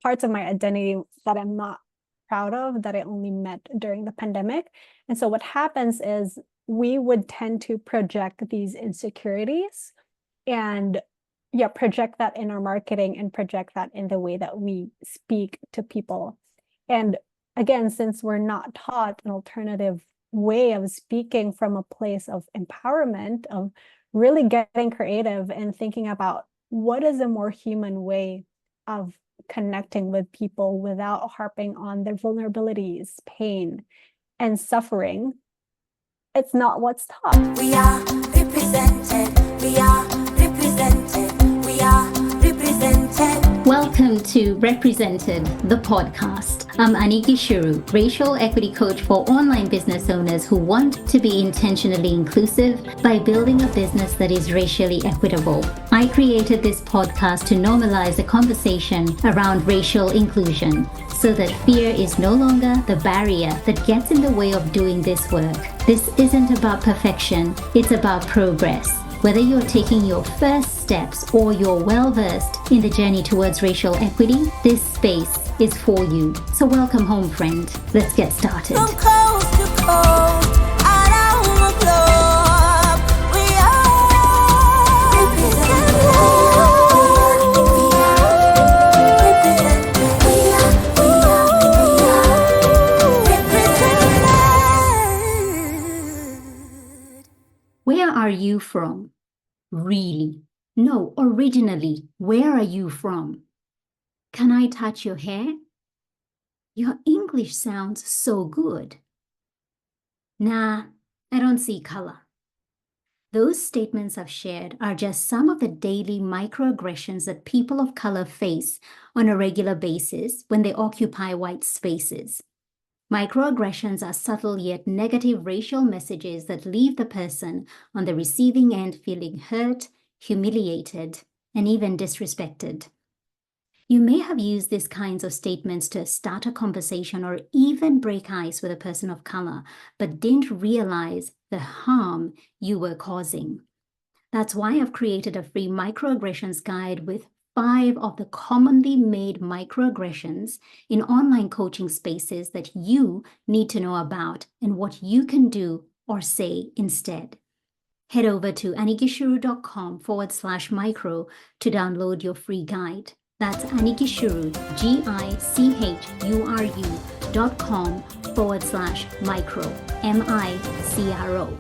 parts of my identity that I'm not proud of, that I only met during the pandemic. And so what happens is we would tend to project these insecurities and project that in our marketing and project that in the way that we speak to people. And again, since we're not taught an alternative way of speaking from a place of empowerment, of really getting creative and thinking about what is a more human way of connecting with people without harping on their vulnerabilities, pain, and suffering, it's not what's taught. We are represented. We are represented. We are represented. Welcome to Represented, the podcast. I'm Aniki Shuru, racial equity coach for online business owners who want to be intentionally inclusive by building a business that is racially equitable. I created this podcast to normalize the conversation around racial inclusion so that fear is no longer the barrier that gets in the way of doing this work. This isn't about perfection, it's about progress. Whether you're taking your first steps or you're well-versed in the journey towards racial equity, this space is for you. So welcome home, friend. Let's get started. From coast to coast, around the globe, we are represented. Where are you from? Really? No, originally, where are you from? Can I touch your hair? Your English sounds so good. Nah, I don't see color. Those statements I've shared are just some of the daily microaggressions that people of color face on a regular basis when they occupy white spaces. Microaggressions are subtle yet negative racial messages that leave the person on the receiving end feeling hurt, humiliated, and even disrespected. You may have used these kinds of statements to start a conversation or even break ice with a person of color, but didn't realize the harm you were causing. That's why I've created a free microaggressions guide with 5 of the commonly made microaggressions in online coaching spaces that you need to know about and what you can do or say instead. Head over to anikishuru.com/micro to download your free guide. That's Anikishuru, GICHURU.com/micro, MICRO.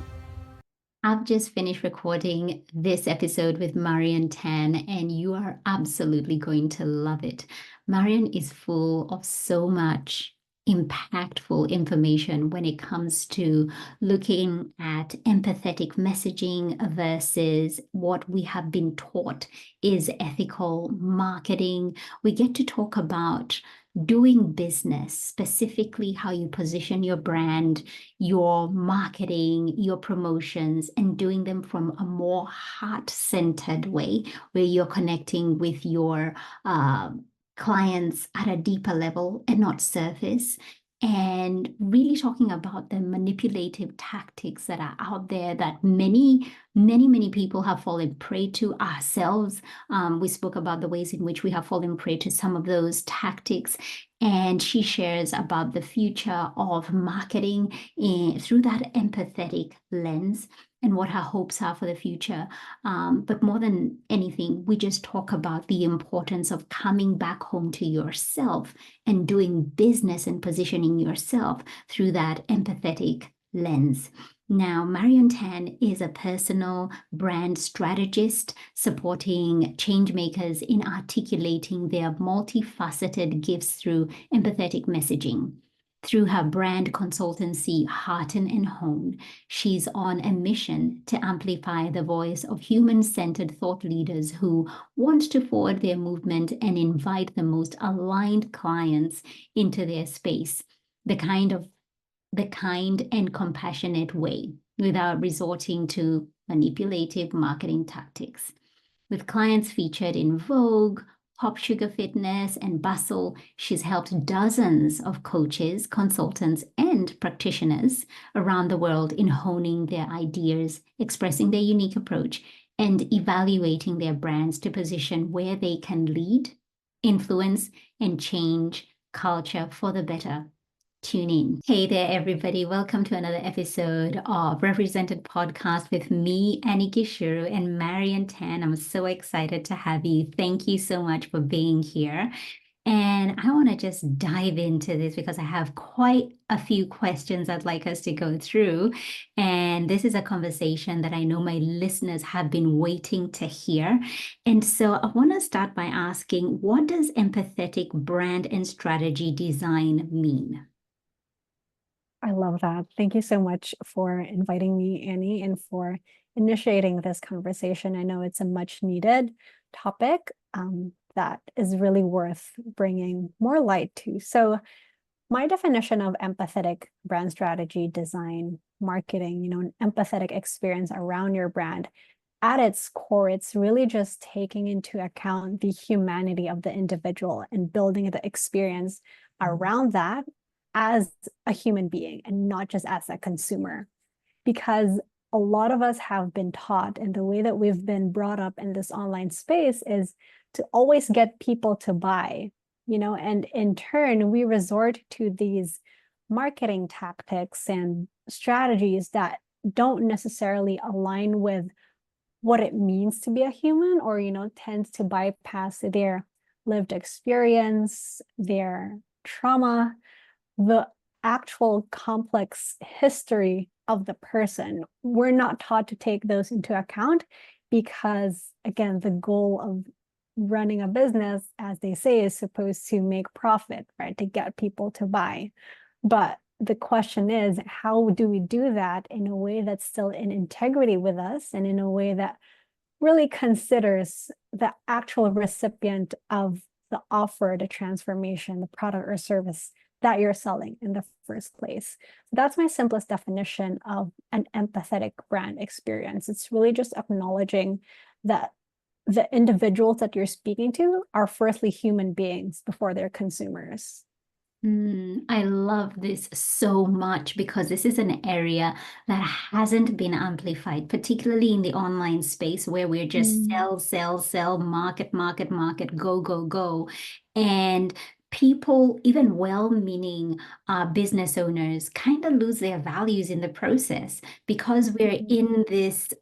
I've just finished recording this episode with Marion Tan, and you are absolutely going to love it. Marion is full of so much impactful information when it comes to looking at empathetic messaging versus what we have been taught is ethical marketing. We get to talk about doing business, specifically how you position your brand, your marketing, your promotions, and doing them from a more heart-centered way where you're connecting with your clients at a deeper level and not surface, and really talking about the manipulative tactics that are out there that many people have fallen prey to ourselves. We spoke about the ways in which we have fallen prey to some of those tactics, and she shares about the future of marketing through that empathetic lens and what her hopes are for the future. But more than anything, we just talk about the importance of coming back home to yourself and doing business and positioning yourself through that empathetic lens. Now, Marion Tan is a personal brand strategist supporting change makers in articulating their multifaceted gifts through empathetic messaging. Through her brand consultancy, Hearten and Hone, she's on a mission to amplify the voice of human-centered thought leaders who want to forward their movement and invite the most aligned clients into their space, the kind and compassionate way, without resorting to manipulative marketing tactics. With clients featured in Vogue, Popsugar Fitness, and Bustle, she's helped dozens of coaches, consultants, and practitioners around the world in honing their ideas, expressing their unique approach, and evaluating their brands to position where they can lead influence, and change culture for the better. Tune in. Hey there, everybody. Welcome to another episode of Represented Podcast with me, Annie Gishuru, and Marion Tan. I'm so excited to have you. Thank you so much for being here. And I want to just dive into this because I have quite a few questions I'd like us to go through. And this is a conversation that I know my listeners have been waiting to hear. And so I want to start by asking, what does empathetic brand and strategy design mean? I love that. Thank you so much for inviting me, Annie, and for initiating this conversation. I know it's a much needed topic that is really worth bringing more light to. So my definition of empathetic brand strategy, design, marketing, an empathetic experience around your brand, at its core, it's really just taking into account the humanity of the individual and building the experience around that as a human being and not just as a consumer. Because a lot of us have been taught, and the way that we've been brought up in this online space is to always get people to buy, and in turn, we resort to these marketing tactics and strategies that don't necessarily align with what it means to be a human, or, tends to bypass their lived experience, their trauma, the actual complex history of the person. We're not taught to take those into account because, again, the goal of running a business, as they say, is supposed to make profit, right? To get people to buy. But the question is, how do we do that in a way that's still in integrity with us and in a way that really considers the actual recipient of the offer, the transformation, the product or service that you're selling in the first place? So that's my simplest definition of an empathetic brand experience. It's really just acknowledging that the individuals that you're speaking to are firstly human beings before they're consumers. I love this so much because this is an area that hasn't been amplified, particularly in the online space where we're just sell, market, go. And people, even well-meaning business owners, kind of lose their values in the process because we're in this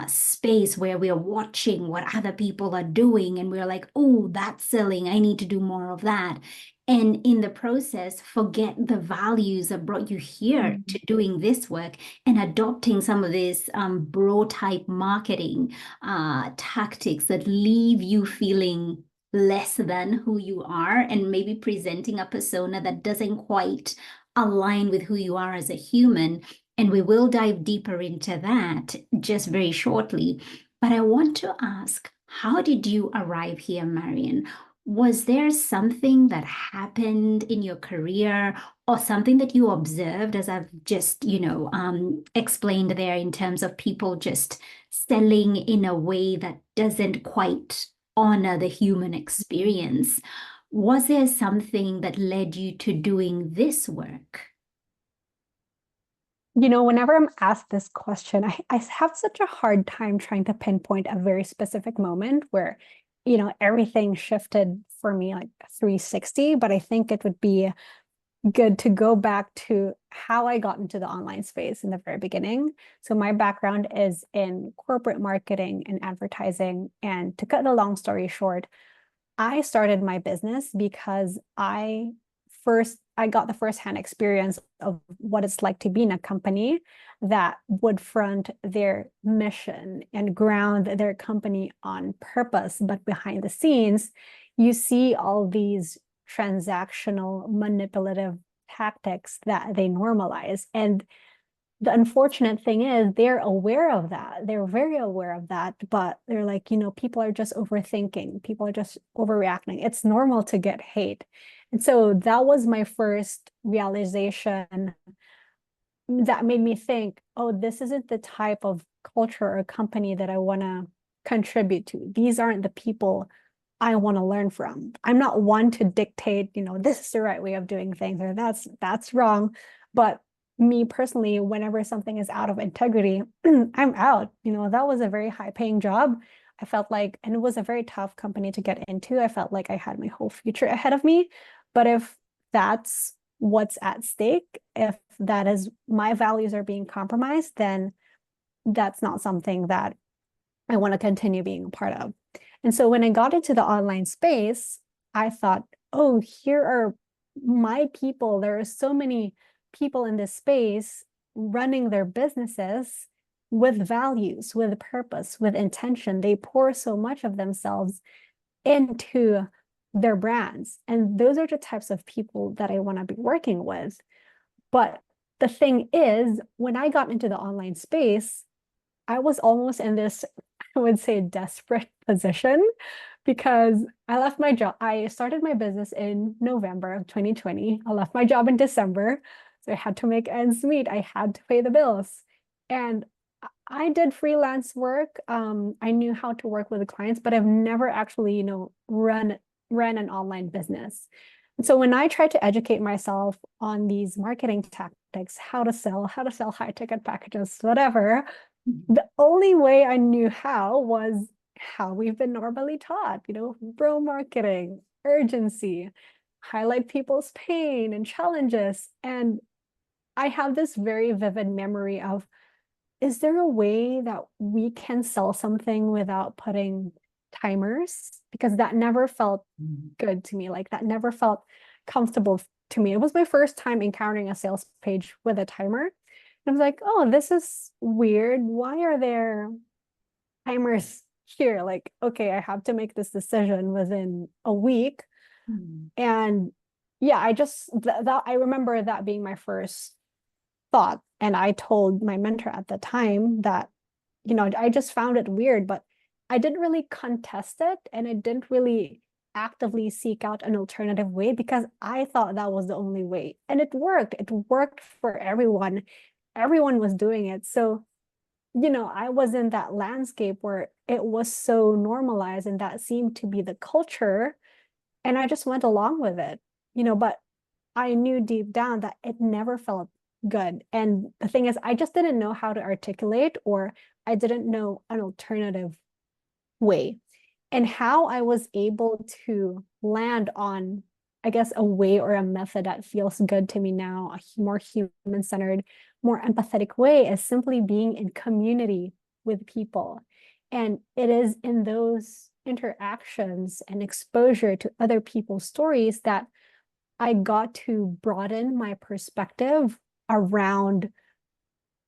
space where we're watching what other people are doing and we're like, oh, that's selling. I need to do more of that. And in the process, forget the values that brought you here to doing this work and adopting some of this bro type marketing tactics that leave you feeling less than who you are and maybe presenting a persona that doesn't quite align with who you are as a human. And we will dive deeper into that just very shortly. But I want to ask, how did you arrive here, Marion? Was there something that happened in your career or something that you observed, as I've just, explained there, in terms of people just selling in a way that doesn't quite honor the human experience? Was there something that led you to doing this work? Whenever I'm asked this question, I have such a hard time trying to pinpoint a very specific moment where, everything shifted for me like 360, but I think it would be good to go back to how I got into the online space in the very beginning. So my background is in corporate marketing and advertising. And to cut the long story short, I started my business because I got the firsthand experience of what it's like to be in a company that would front their mission and ground their company on purpose. But behind the scenes, you see all these transactional, manipulative tactics that they normalize. And the unfortunate thing is they're aware of that. They're very aware of that, but they're like, people are just overthinking. People are just overreacting. It's normal to get hate. And so that was my first realization that made me think, oh, this isn't the type of culture or company that I want to contribute to. These aren't the people I want to learn from. I'm not one to dictate, this is the right way of doing things, or that's wrong. But me personally, whenever something is out of integrity, I'm out. That was a very high paying job. I felt like, and it was a very tough company to get into. I felt like I had my whole future ahead of me. But if that's what's at stake, if that is my values are being compromised, then that's not something that I want to continue being a part of. And so when I got into the online space, I thought, oh, here are my people. There are so many people in this space running their businesses with values, with purpose, with intention. They pour so much of themselves into their brands. And those are the types of people that I want to be working with. But the thing is, when I got into the online space, I was almost in this, I would say, desperate position because I left my job. I started my business in November of 2020. I left my job in December. So I had to make ends meet. I had to pay the bills. And I did freelance work. I knew how to work with the clients, but I've never actually, ran an online business. And so when I tried to educate myself on these marketing tactics, how to sell high ticket packages, whatever, the only way I knew how was how we've been normally taught, bro marketing, urgency, highlight people's pain and challenges. And I have this very vivid memory of, is there a way that we can sell something without putting timers? Because that never felt good to me. Like that never felt comfortable to me. It was my first time encountering a sales page with a timer. And I was like, oh, this is weird. Why are there timers here? Like, okay, I have to make this decision within a week. And yeah, I remember that being my first thought. And I told my mentor at the time that, I just found it weird, but I didn't really contest it. And I didn't really actively seek out an alternative way because I thought that was the only way. And it worked. It worked for everyone. Everyone was doing it. So, I was in that landscape where it was so normalized and that seemed to be the culture. And I just went along with it, but I knew deep down that it never felt good. And the thing is, I just didn't know how to articulate, or I didn't know an alternative way. And how I was able to land on, I guess, a way or a method that feels good to me now, a more human-centered, more empathetic way, is simply being in community with people. And it is in those interactions and exposure to other people's stories that I got to broaden my perspective around,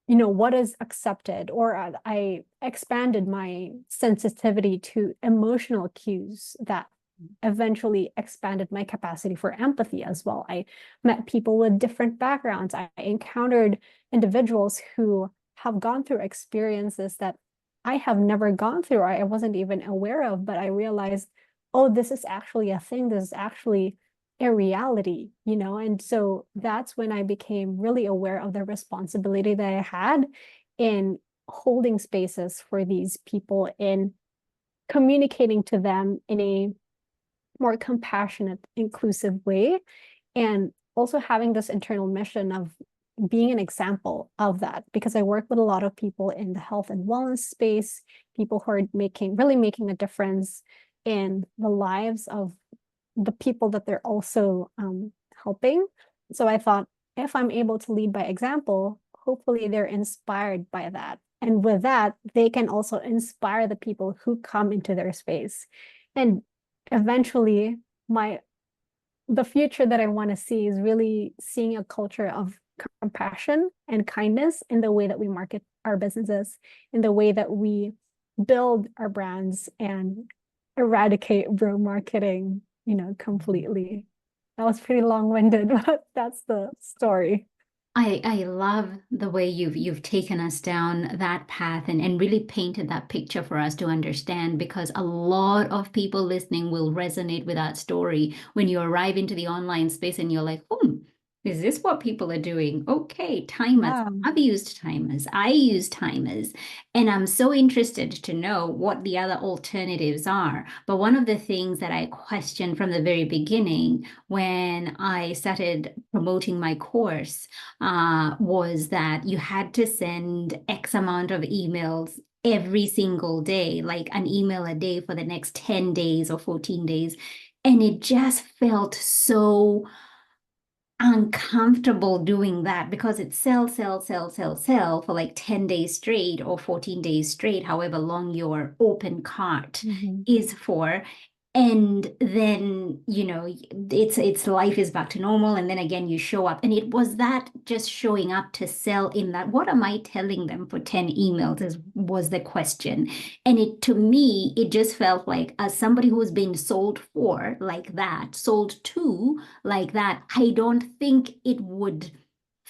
what is accepted, or I expanded my sensitivity to emotional cues that eventually expanded my capacity for empathy as well. I met people with different backgrounds. I encountered individuals who have gone through experiences that I have never gone through, or I wasn't even aware of, but I realized, oh, this is actually a thing. This is actually a reality, and so that's when I became really aware of the responsibility that I had in holding spaces for these people, in communicating to them in a more compassionate, inclusive way, and also having this internal mission of being an example of that, because I work with a lot of people in the health and wellness space, people who are really making a difference in the lives of the people that they're also helping. So I thought, if I'm able to lead by example, hopefully they're inspired by that. And with that, they can also inspire the people who come into their space. And eventually, the future that I want to see is really seeing a culture of compassion and kindness in the way that we market our businesses, in the way that we build our brands, and eradicate bro marketing, completely. That was pretty long-winded, but that's the story. I love the way you've taken us down that path and really painted that picture for us to understand, because a lot of people listening will resonate with that story when you arrive into the online space and you're like, is this what people are doing? Okay, timers. Yeah. I've used timers. I use timers. And I'm so interested to know what the other alternatives are. But one of the things that I questioned from the very beginning when I started promoting my course was that you had to send X amount of emails every single day, like an email a day for the next 10 days or 14 days. And it just felt so uncomfortable doing that because it's sell, sell, sell, sell, sell for like 10 days straight or 14 days straight, however long your open cart is for. And then, it's life is back to normal. And then again, you show up. And it was that just showing up to sell in that. What am I telling them for 10 emails was the question. And to me, it just felt like as somebody who's been sold for like that, sold to like that, I don't think it would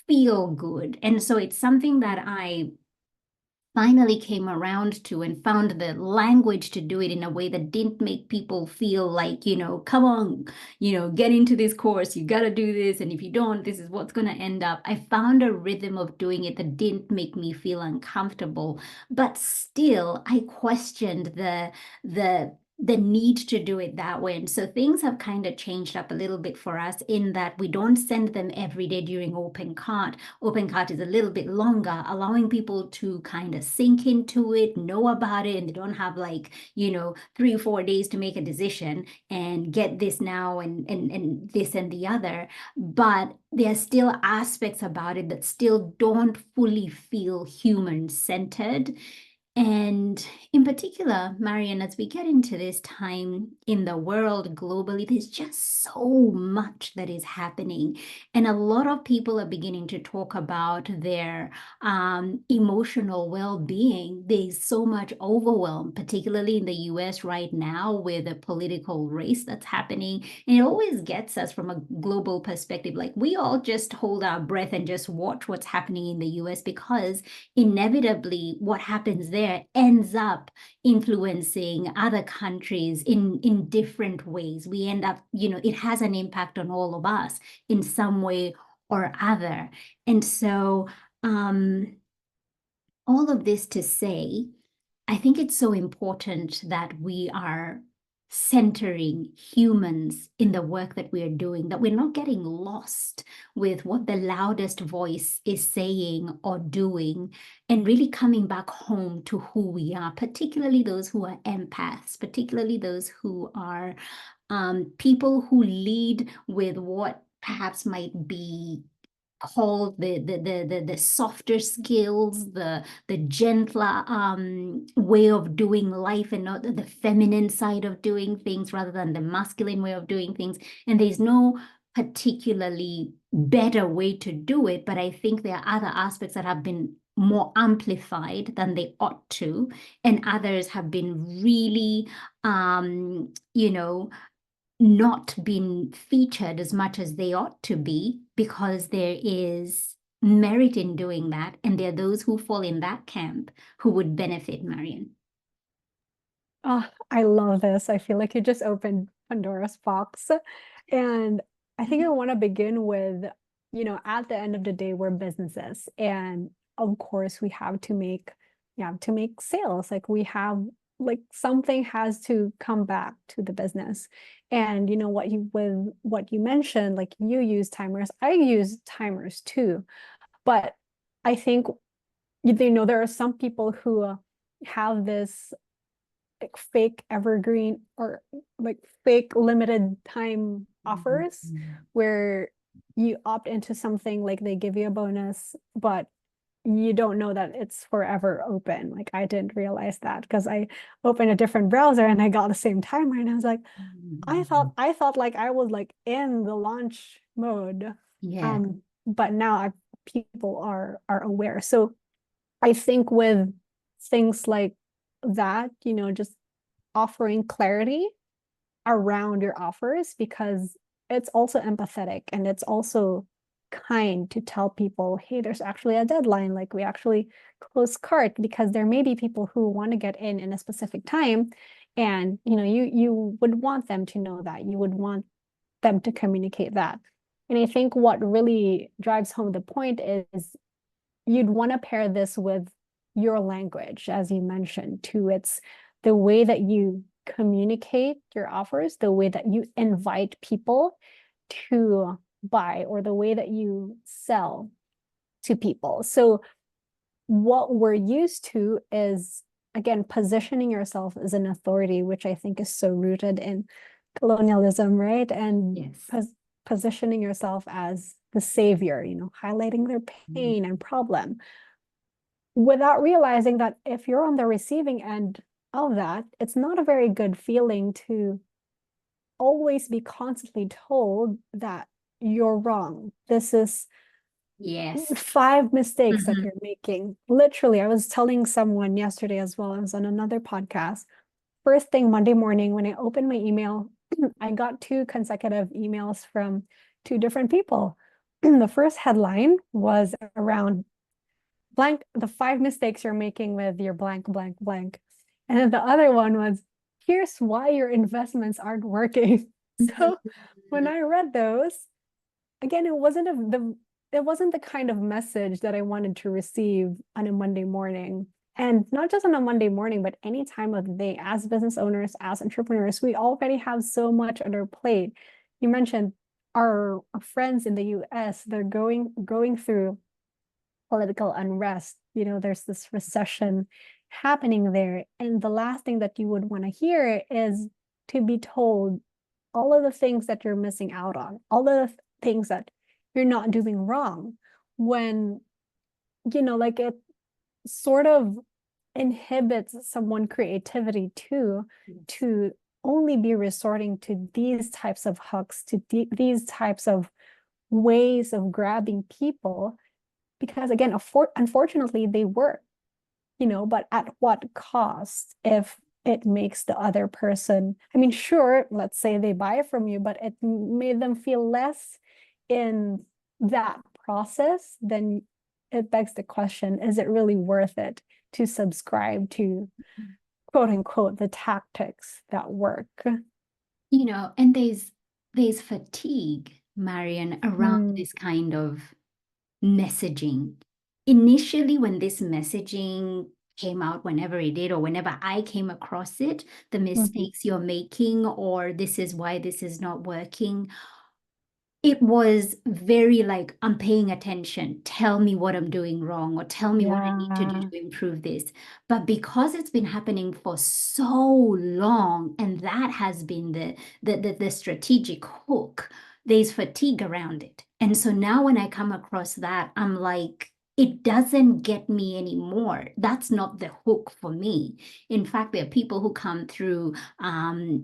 feel good. And so it's something that I finally came around to and found the language to do it in a way that didn't make people feel like, come on, get into this course, you got to do this. And if you don't, this is what's going to end up. I found a rhythm of doing it that didn't make me feel uncomfortable, but still I questioned the need to do it that way. And so things have kind of changed up a little bit for us in that we don't send them every day during open cart. Open cart is a little bit longer, allowing people to kind of sink into it, know about it, and they don't have 3 or 4 days to make a decision and get this now and this and the other. But there are still aspects about it that still don't fully feel human-centered. And in particular, Marion, as we get into this time in the world globally, there's just so much that is happening. And a lot of people are beginning to talk about their emotional well-being. There's so much overwhelm, particularly in the US right now with the political race that's happening. And it always gets us from a global perspective. Like we all just hold our breath and just watch what's happening in the US because inevitably what happens there ends up influencing other countries in different ways. We end up, it has an impact on all of us in some way or other. And so all of this to say, I think it's so important that we are centering humans in the work that we are doing, that we're not getting lost with what the loudest voice is saying or doing, and really coming back home to who we are, particularly those who are empaths, particularly those who are people who lead with what perhaps might be called the softer skills, the gentler way of doing life, and not the feminine side of doing things rather than the masculine way of doing things. And there's no particularly better way to do it, but I think there are other aspects that have been more amplified than they ought to, and others have been really not been featured as much as they ought to be, because there is merit in doing that. And there are those who fall in that camp who would benefit, Marion. Oh, I love this. I feel like you just opened Pandora's box. And I think I want to begin with, at the end of the day, we're businesses. And of course, we have to make sales. Like something has to come back to the business. And what you mentioned, like you use timers, I use timers too. But I think there are some people who have this like fake evergreen or like fake limited time offers where you opt into something, like they give you a bonus, but you don't know that it's forever open. Like I didn't realize that because I opened a different browser and I got the same timer and I was like, I thought like I was like in the launch mode. Yeah. But now people are aware. So I think with things like that, just offering clarity around your offers, because it's also empathetic and it's also kind to tell people, hey, there's actually a deadline, like we actually close cart, because there may be people who want to get in a specific time, and you would want them to know that, you would want them to communicate that. And I think what really drives home the point is you'd want to pair this with your language, as you mentioned, too. It's the way that you communicate your offers, the way that you invite people to buy, or the way that you sell to people. So what we're used to is again, positioning yourself as an authority, which I think is so rooted in colonialism, right? And Yes. positioning yourself as the savior, highlighting their Mm. pain and problem, without realizing that if you're on the receiving end of that, it's not a very good feeling to always be constantly told that you're wrong. This is Yes. 5 mistakes that Mhm. you're making. Literally, I was telling someone yesterday as well. I was on another podcast. First thing Monday morning, when I opened my email, I got 2 consecutive emails from 2 different people. The first headline was around blank, the 5 mistakes you're making with your blank, blank, blank. And then the other one was, here's why your investments aren't working. So when I read those, again, it wasn't the kind of message that I wanted to receive on a Monday morning. And not just on a Monday morning, but any time of the day. As business owners, as entrepreneurs, we already have so much on our plate. You mentioned our friends in the US, they're going through political unrest. There's this recession happening there. And the last thing that you would want to hear is to be told all of the things that you're missing out on, all of the things that you're not doing wrong, when, like, it sort of inhibits someone creativity too, to only be resorting to these types of hooks, to these types of ways of grabbing people, because again, unfortunately they work, but at what cost? If it makes the other person, I mean, sure, let's say they buy it from you, but it made them feel less in that process, then it begs the question, is it really worth it to subscribe to, quote unquote, the tactics that work? And there's fatigue, Marion, around Mm, this kind of messaging. Initially, when this messaging came out, whenever it did, or whenever I came across it, the mhm. mistakes you're making, or this is why this is not working, it was very like, I'm paying attention. Tell me what I'm doing wrong, or tell me what I need to do Yeah. to improve this. But because it's been happening for so long, and that has been the strategic hook, there's fatigue around it. And so now when I come across that, I'm like, it doesn't get me anymore. That's not the hook for me. In fact, there are people who come through the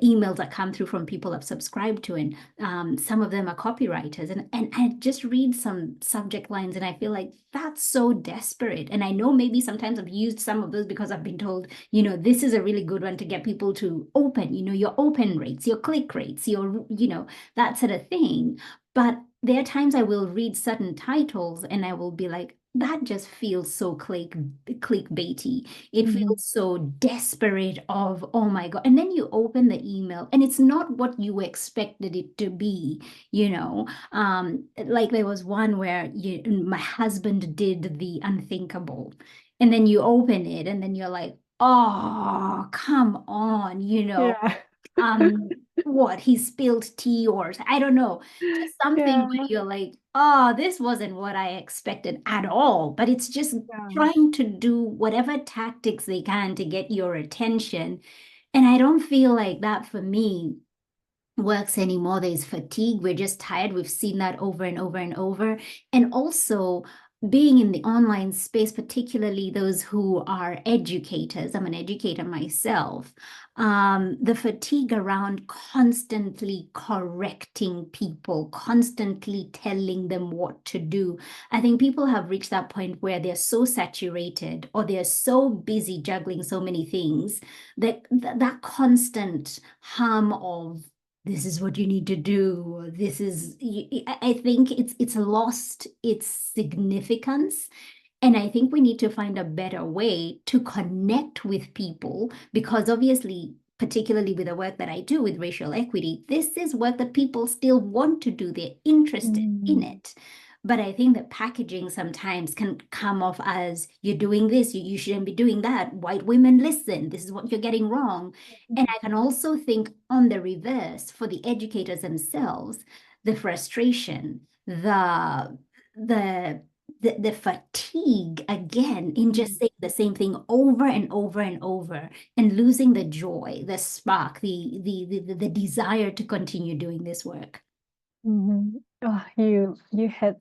emails that come through from people I've subscribed to, and some of them are copywriters, and I just read some subject lines, and I feel like that's so desperate. And I know maybe sometimes I've used some of those because I've been told, this is a really good one to get people to open, your open rates, your click rates, your, that sort of thing. But there are times I will read certain titles and I will be like, that just feels so clickbaity. It Mhm. feels so desperate of, oh my God. And then you open the email and it's not what you expected it to be, like there was one where my husband did the unthinkable. And then you open it and then you're like, oh, come on, Yeah. what, he spilled tea, or I don't know, just something where Yeah. you're like, oh, this wasn't what I expected at all. But it's just Yeah. trying to do whatever tactics they can to get your attention. And I don't feel like that for me works anymore. There's fatigue. We're just tired. We've seen that over and over and over. And also, being in the online space, particularly those who are educators, I'm an educator myself, the fatigue around constantly correcting people, constantly telling them what to do. I think people have reached that point where they're so saturated, or they're so busy juggling so many things, that that constant hum of, this is what you need to do. This is, I think it's lost its significance. And I think we need to find a better way to connect with people, because obviously, particularly with the work that I do with racial equity, this is work that people still want to do. They're interested in Mm. it. But I think that packaging sometimes can come off as, you're doing this, you shouldn't be doing that. White women, listen, this is what you're getting wrong. And I can also think on the reverse, for the educators themselves, the frustration, the the fatigue again in just saying the same thing over and over and over, and losing the joy, the spark, the desire to continue doing this work. Oh, you hit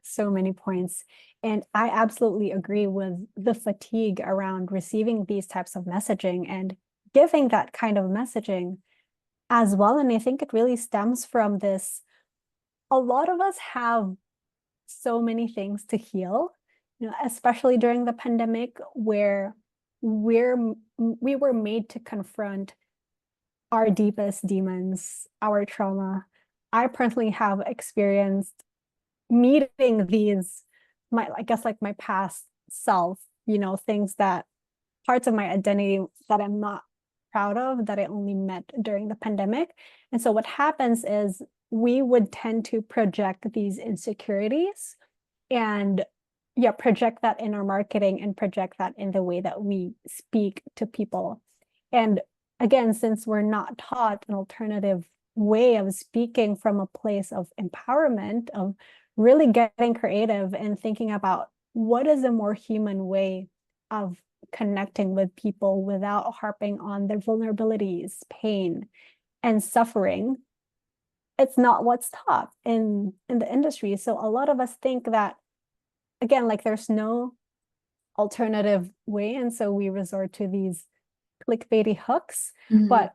so many points. And I absolutely agree with the fatigue around receiving these types of messaging and giving that kind of messaging as well. And I think it really stems from this. A lot of us have so many things to heal, especially during the pandemic, where we were made to confront our deepest demons, our trauma. I personally have experienced meeting these, I guess like my past self, things that parts of my identity that I'm not proud of, that I only met during the pandemic. And so what happens is we would tend to project these insecurities and project that in our marketing and project that in the way that we speak to people. And again, since we're not taught an alternative way of speaking from a place of empowerment, of really getting creative and thinking about what is a more human way of connecting with people without harping on their vulnerabilities, pain, and suffering, it's not what's taught in the industry. So a lot of us think that, again, like there's no alternative way, and so we resort to these clickbaity hooks. But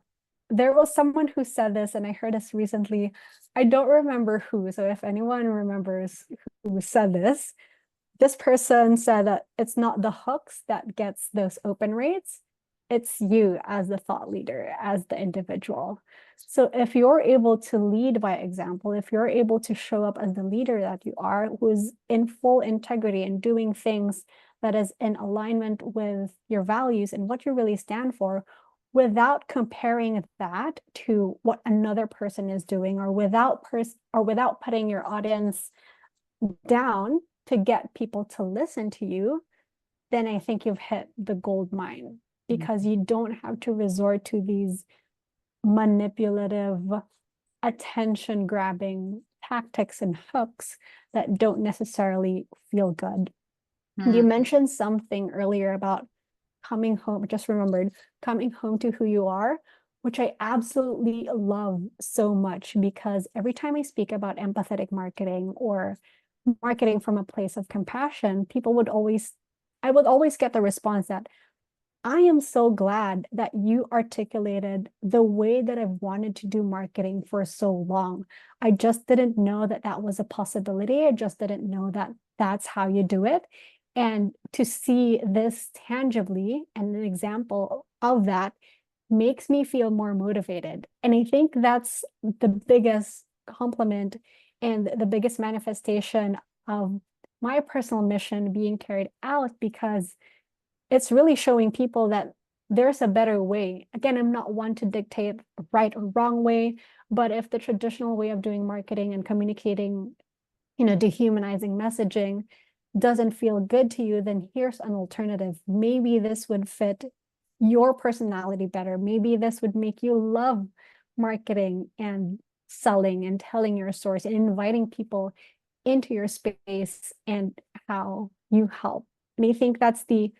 there was someone who said this, and I heard this recently. I don't remember who, so if anyone remembers who said this person said that it's not the hooks that gets those open rates, it's you as the thought leader, as the individual. So if you're able to lead by example, if you're able to show up as the leader that you are, who's in full integrity and doing things that is in alignment with your values and what you really stand for, without comparing that to what another person is doing, or without putting your audience down to get people to listen to you, then I think you've hit the gold mine, because you don't have to resort to these manipulative, attention grabbing tactics and hooks that don't necessarily feel good. You mentioned something earlier about coming home, just remembered, coming home to who you are, which I absolutely love so much, because every time I speak about empathetic marketing or marketing from a place of compassion, I would always get the response that, I am so glad that you articulated the way that I've wanted to do marketing for so long. I just didn't know that that was a possibility. I just didn't know that that's how you do it. And to see this tangibly and an example of that makes me feel more motivated. And I think that's the biggest compliment and the biggest manifestation of my personal mission being carried out, because it's really showing people that there's a better way. Again, I'm not one to dictate right or wrong way, but if the traditional way of doing marketing and communicating, dehumanizing messaging doesn't feel good to you, then here's an alternative. Maybe this would fit your personality better. Maybe this would make you love marketing and selling and telling your stories and inviting people into your space and how you help. And I think that's the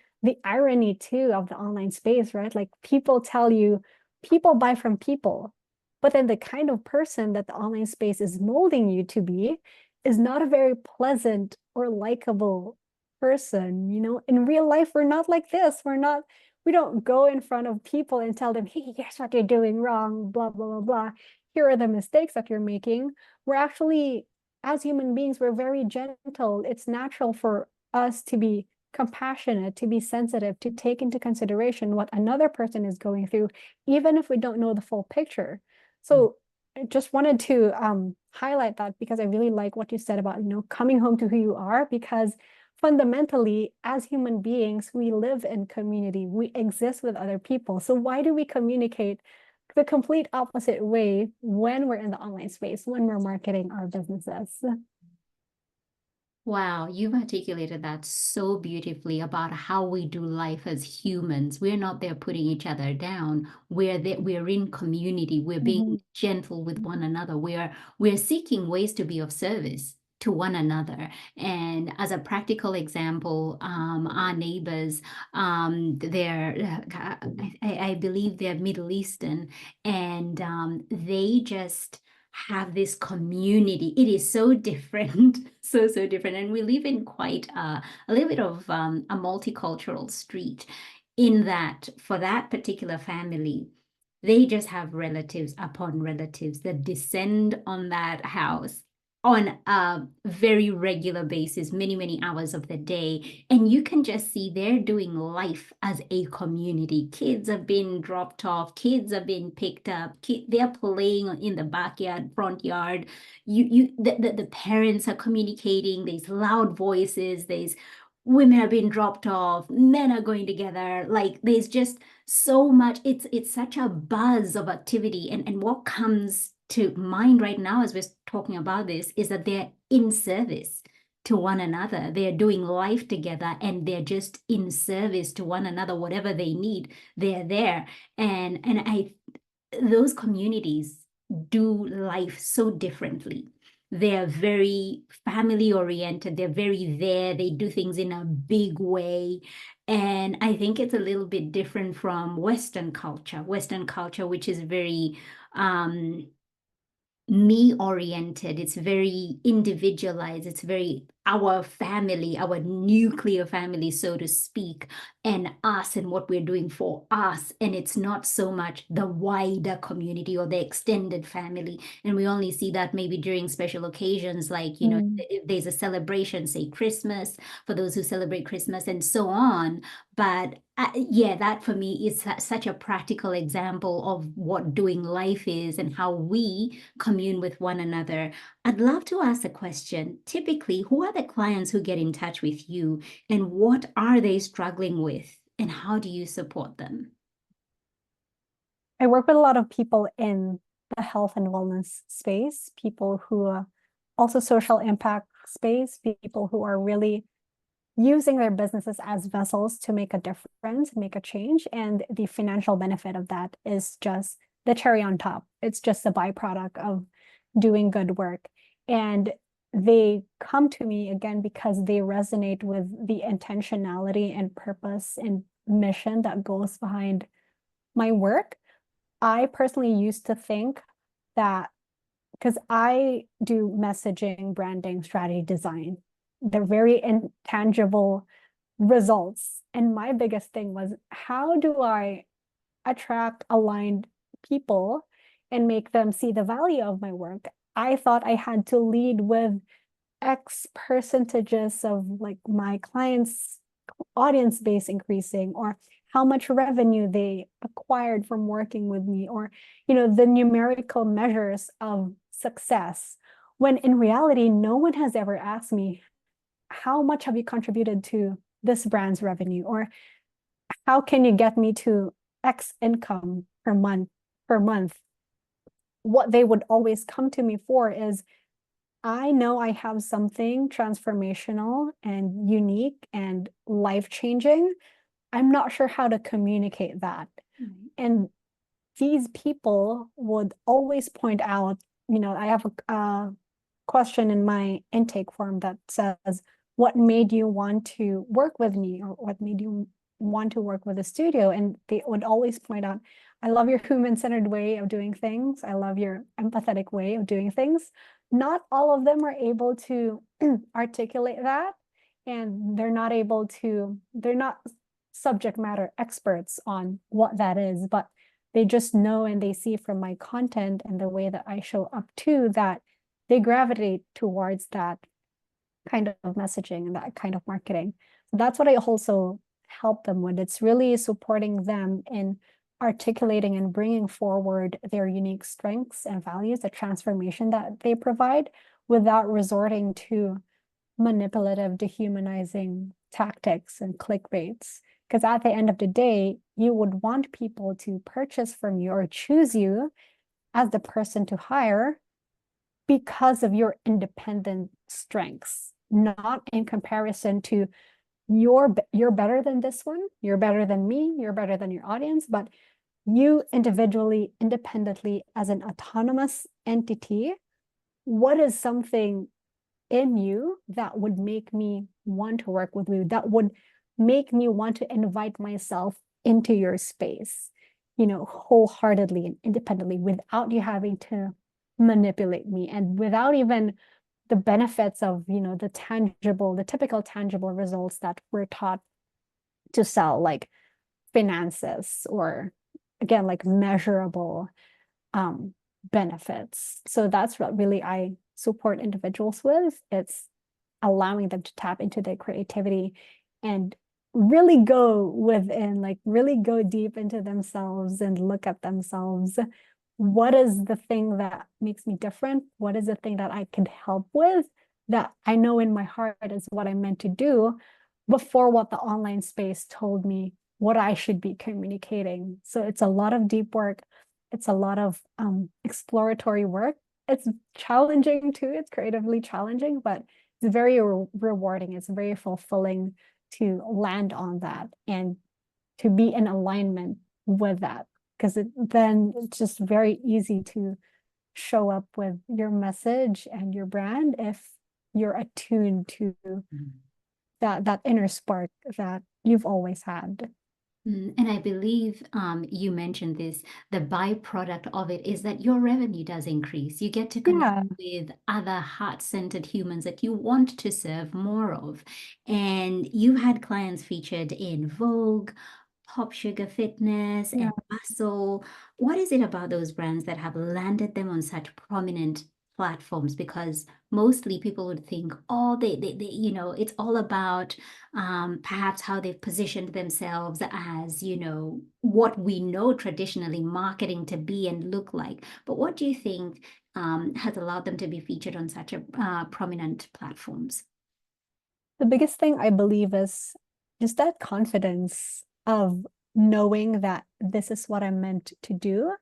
irony too of the online space, right? Like people tell you, people buy from people, but then the kind of person that the online space is molding you to be is not a very pleasant or likable person. In real life, we're not like this. We don't go in front of people and tell them, hey, here's what you're doing wrong, blah, blah, blah, blah. Here are the mistakes that you're making. We're actually, as human beings, we're very gentle. It's natural for us to be compassionate, to be sensitive, to take into consideration what another person is going through, even if we don't know the full picture. So I just wanted to highlight that, because I really like what you said about, coming home to who you are, because fundamentally, as human beings, we live in community, we exist with other people. So why do we communicate the complete opposite way when we're in the online space, when we're marketing our businesses? Wow, you've articulated that so beautifully about how we do life as humans. We're not there putting each other down. We're in community. We're being gentle with one another. We're seeking ways to be of service. to one another. And as a practical example, our neighbors, I believe they're Middle Eastern, and they just have this community. It is so different, so different. And we live in quite a little bit of a multicultural street, in that for that particular family, they just have relatives upon relatives that descend on that house on a very regular basis, many hours of the day. And you can just see they're doing life as a community. Kids have been dropped off, kids have been picked up, they're playing in the backyard, front yard. The parents are communicating, there's loud voices, there's women are being dropped off, men are going together. Like there's just so much, it's such a buzz of activity. And what comes to mind right now as we're talking about this is that they're in service to one another. They're doing life together, and they're just in service to one another. Whatever they need, they're there. And those communities do life so differently. They're very family oriented. They're very there. They do things in a big way. And I think it's a little bit different from Western culture, which is very me oriented. It's very individualized. It's very our family, our nuclear family, so to speak, and us and what we're doing for us. And it's not so much the wider community or the extended family. And we only see that maybe during special occasions, like, you know, if there's a celebration, say Christmas, for those who celebrate Christmas and so on. But yeah, that for me is such a practical example of what doing life is and how we commune with one another. I'd love to ask a question. Typically, who are the clients who get in touch with you, and what are they struggling with, and how do you support them? I work with a lot of people in the health and wellness space, people who also social impact space, people who are really using their businesses as vessels to make a difference, make a change. And the financial benefit of that is just the cherry on top. It's just a byproduct of doing good work. And they come to me again because they resonate with the intentionality and purpose and mission that goes behind my work. I personally used to think that, because I do messaging, branding, strategy, design, they're very intangible results. And my biggest thing was, how do I attract aligned people and make them see the value of my work? I thought I had to lead with X percentages of like my clients' audience base increasing, or how much revenue they acquired from working with me, or, you know, the numerical measures of success. When in reality, no one has ever asked me, how much have you contributed to this brand's revenue? Or how can you get me to X income per month? What they would always come to me for is, I know I have something transformational and unique and life-changing. I'm not sure how to communicate that. And these people would always point out, you know, I have a question in my intake form that says, what made you want to work with me, or what made you want to work with a studio? And they would always point out, I love your human-centered way of doing things. I love your empathetic way of doing things. Not all of them are able to articulate that, and they're not subject matter experts on what that is, but they just know, and they see from my content and the way that I show up too, that they gravitate towards that kind of messaging and that kind of marketing. So that's what I also help them with. It's really supporting them in articulating and bringing forward their unique strengths and values, the transformation that they provide, without resorting to manipulative, dehumanizing tactics and clickbaits. Because at the end of the day, you would want people to purchase from you or choose you as the person to hire because of your independent strengths, not in comparison to you're better than this one, you're better than me, you're better than your audience, but you individually, independently, as an autonomous entity, what is something in you that would make me want to work with you, that would make me want to invite myself into your space, wholeheartedly and independently without you having to manipulate me and without even the benefits of, the typical tangible results that we're taught to sell, like finances or again, like measurable benefits. So that's what really I support individuals with. It's allowing them to tap into their creativity and really go within, like really go deep into themselves and look at themselves. What is the thing that makes me different? What is the thing that I can help with that I know in my heart is what I'm meant to do before what the online space told me what I should be communicating? So it's a lot of deep work. It's a lot of exploratory work. It's challenging too. It's creatively challenging, but it's very rewarding. It's very fulfilling to land on that and to be in alignment with that, because then it's just very easy to show up with your message and your brand if you're attuned to that inner spark that you've always had. And I believe you mentioned this, the byproduct of it is that your revenue does increase. You get to connect with other heart-centered humans that you want to serve more of. And you've had clients featured in Vogue, Popsugar Fitness, and Bustle. What is it about those brands that have landed them on such prominent platforms? Because mostly people would think, oh, they it's all about perhaps how they've positioned themselves as, what we know traditionally marketing to be and look like. But what do you think has allowed them to be featured on such a prominent platforms? The biggest thing I believe is just that confidence of knowing that this is what I'm meant to do.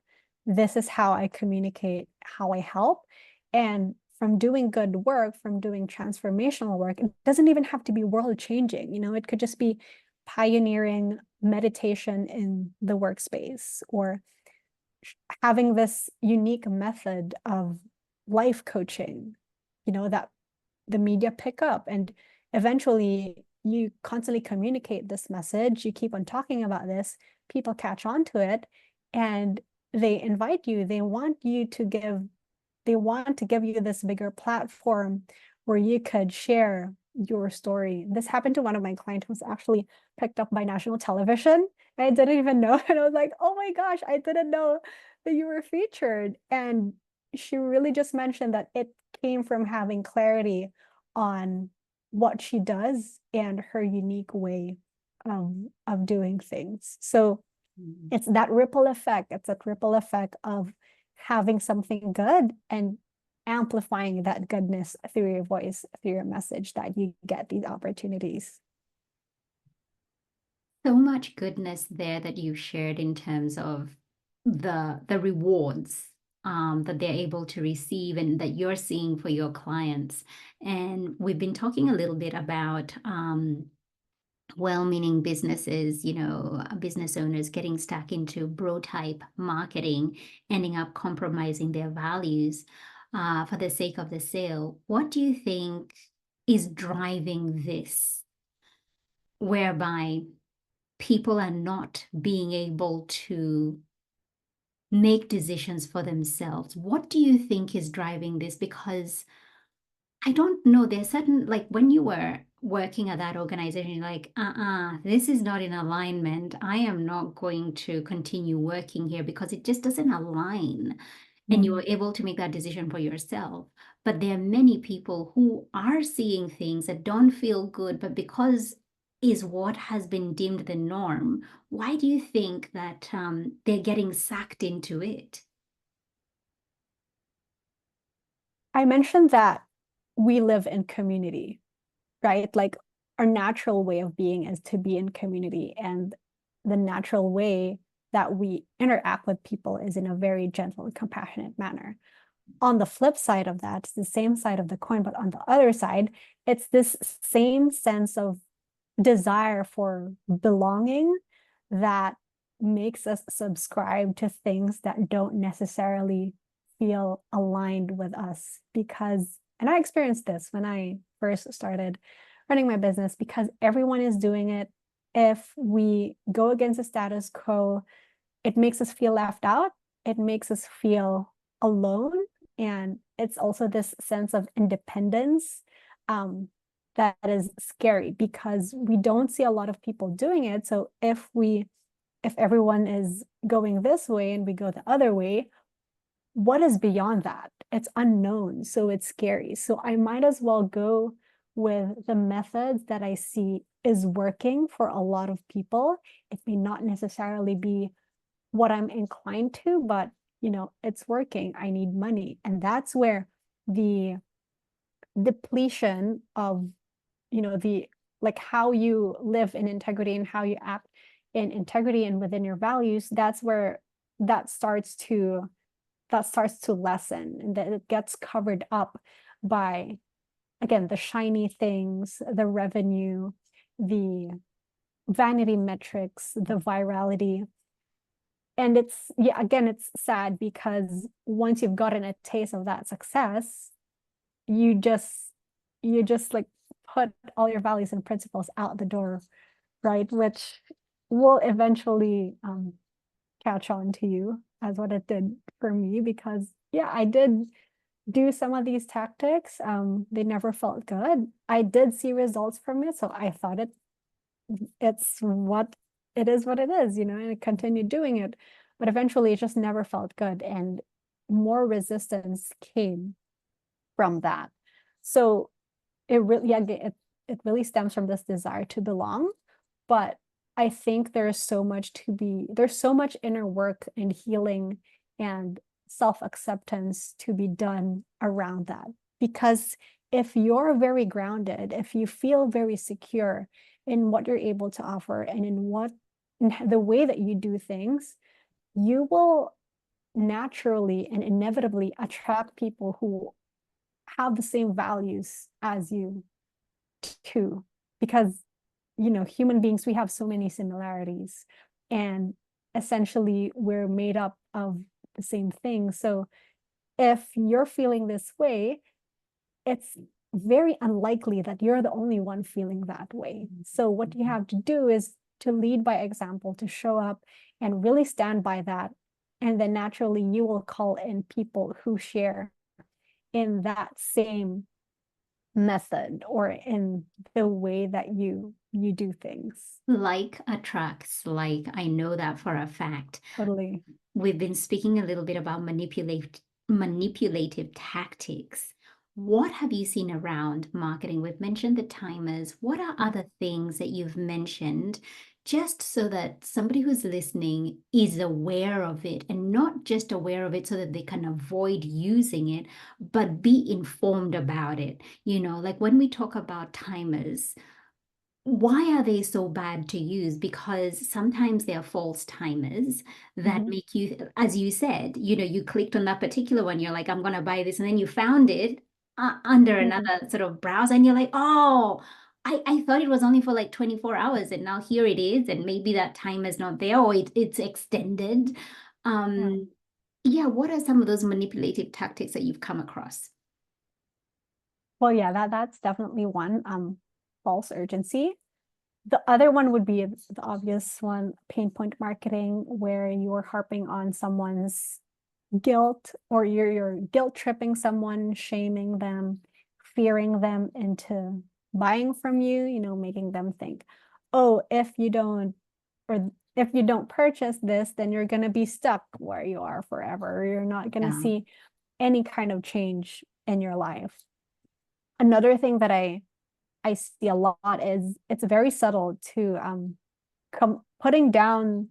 This is how I communicate, how I help. And from doing good work, from doing transformational work, it doesn't even have to be world changing. It could just be pioneering meditation in the workspace or having this unique method of life coaching, that the media pick up, and eventually you constantly communicate this message, you keep on talking about this, people catch on to it, and they invite you, they want to give you this bigger platform where you could share your story. This happened to one of my clients who was actually picked up by national television. I didn't even know. And I was like, oh my gosh, I didn't know that you were featured. And she really just mentioned that it came from having clarity on what she does and her unique way of doing things. So it's that ripple effect. It's that ripple effect of having something good and amplifying that goodness through your voice, through your message, that you get these opportunities. So much goodness there that you shared in terms of the rewards that they're able to receive and that you're seeing for your clients. And we've been talking a little bit about well-meaning businesses, business owners getting stuck into bro type marketing, ending up compromising their values for the sake of the sale. What do you think is driving this, whereby people are not being able to make decisions for themselves? What do you think is driving this? Because I don't know, there's certain, like when you were working at that organization, you're like, this is not in alignment. I am not going to continue working here because it just doesn't align. And you were able to make that decision for yourself. But there are many people who are seeing things that don't feel good, but because is what has been deemed the norm, why do you think that they're getting sucked into it? I mentioned that we live in community, right? Like our natural way of being is to be in community, and the natural way that we interact with people is in a very gentle and compassionate manner. On the flip side of that, it's the same side of the coin, but on the other side, it's this same sense of desire for belonging that makes us subscribe to things that don't necessarily feel aligned with us, because and I experienced this when I first started running my business, because everyone is doing it. If we go against the status quo, it makes us feel left out. It makes us feel alone. And it's also this sense of independence that is scary, because we don't see a lot of people doing it. So if everyone is going this way and we go the other way, what is beyond that? It's unknown, so it's scary. So I might as well go with the methods that I see is working for a lot of people. It may not necessarily be what I'm inclined to, but it's working. I need money. And that's where the depletion of, the like how you live in integrity and how you act in integrity and within your values, that's where that starts to lessen, and that it gets covered up by, again, the shiny things, the revenue, the vanity metrics, the virality. And it's, yeah, again, it's sad, because once you've gotten a taste of that success, you just like put all your values and principles out the door, right? Which will eventually catch on to you, as what it did for me, because yeah, I did do some of these tactics. They never felt good. I did see results from it, so I thought it's what it is, and I continued doing it. But eventually it just never felt good, and more resistance came from that. So it really, yeah, it really stems from this desire to belong. But I think there's so much inner work and healing and self-acceptance to be done around that. Because if you're very grounded, if you feel very secure in what you're able to offer and in the way that you do things, you will naturally and inevitably attract people who have the same values as you too. Because human beings, we have so many similarities, and essentially we're made up of the same thing. So if you're feeling this way, it's very unlikely that you're the only one feeling that way. So what you have to do is to lead by example, to show up and really stand by that. And then naturally you will call in people who share in that same method, or in the way that you do things. Like attracts like. I know that for a fact. Totally. We've been speaking a little bit about manipulative tactics. What have you seen around marketing? We've mentioned the timers. What are other things that you've mentioned, just so that somebody who's listening is aware of it, and not just aware of it so that they can avoid using it, but be informed about it? Like when we talk about timers, why are they so bad to use? Because sometimes they are false timers that make you, as you said, you clicked on that particular one, you're like, I'm going to buy this. And then you found it under another sort of browser, and you're like, oh, I thought it was only for like 24 hours. And now here it is. And maybe that time is not there, or it's extended. Yeah. What are some of those manipulative tactics that you've come across? Well, yeah, that's definitely one. False urgency. The other one would be the obvious one, pain point marketing, where you're harping on someone's guilt, or you're guilt tripping someone, shaming them, fearing them into buying from you, making them think, oh, if you don't purchase this, then you're going to be stuck where you are forever, or you're not going to see any kind of change in your life. Another thing that I see a lot is it's very subtle to putting down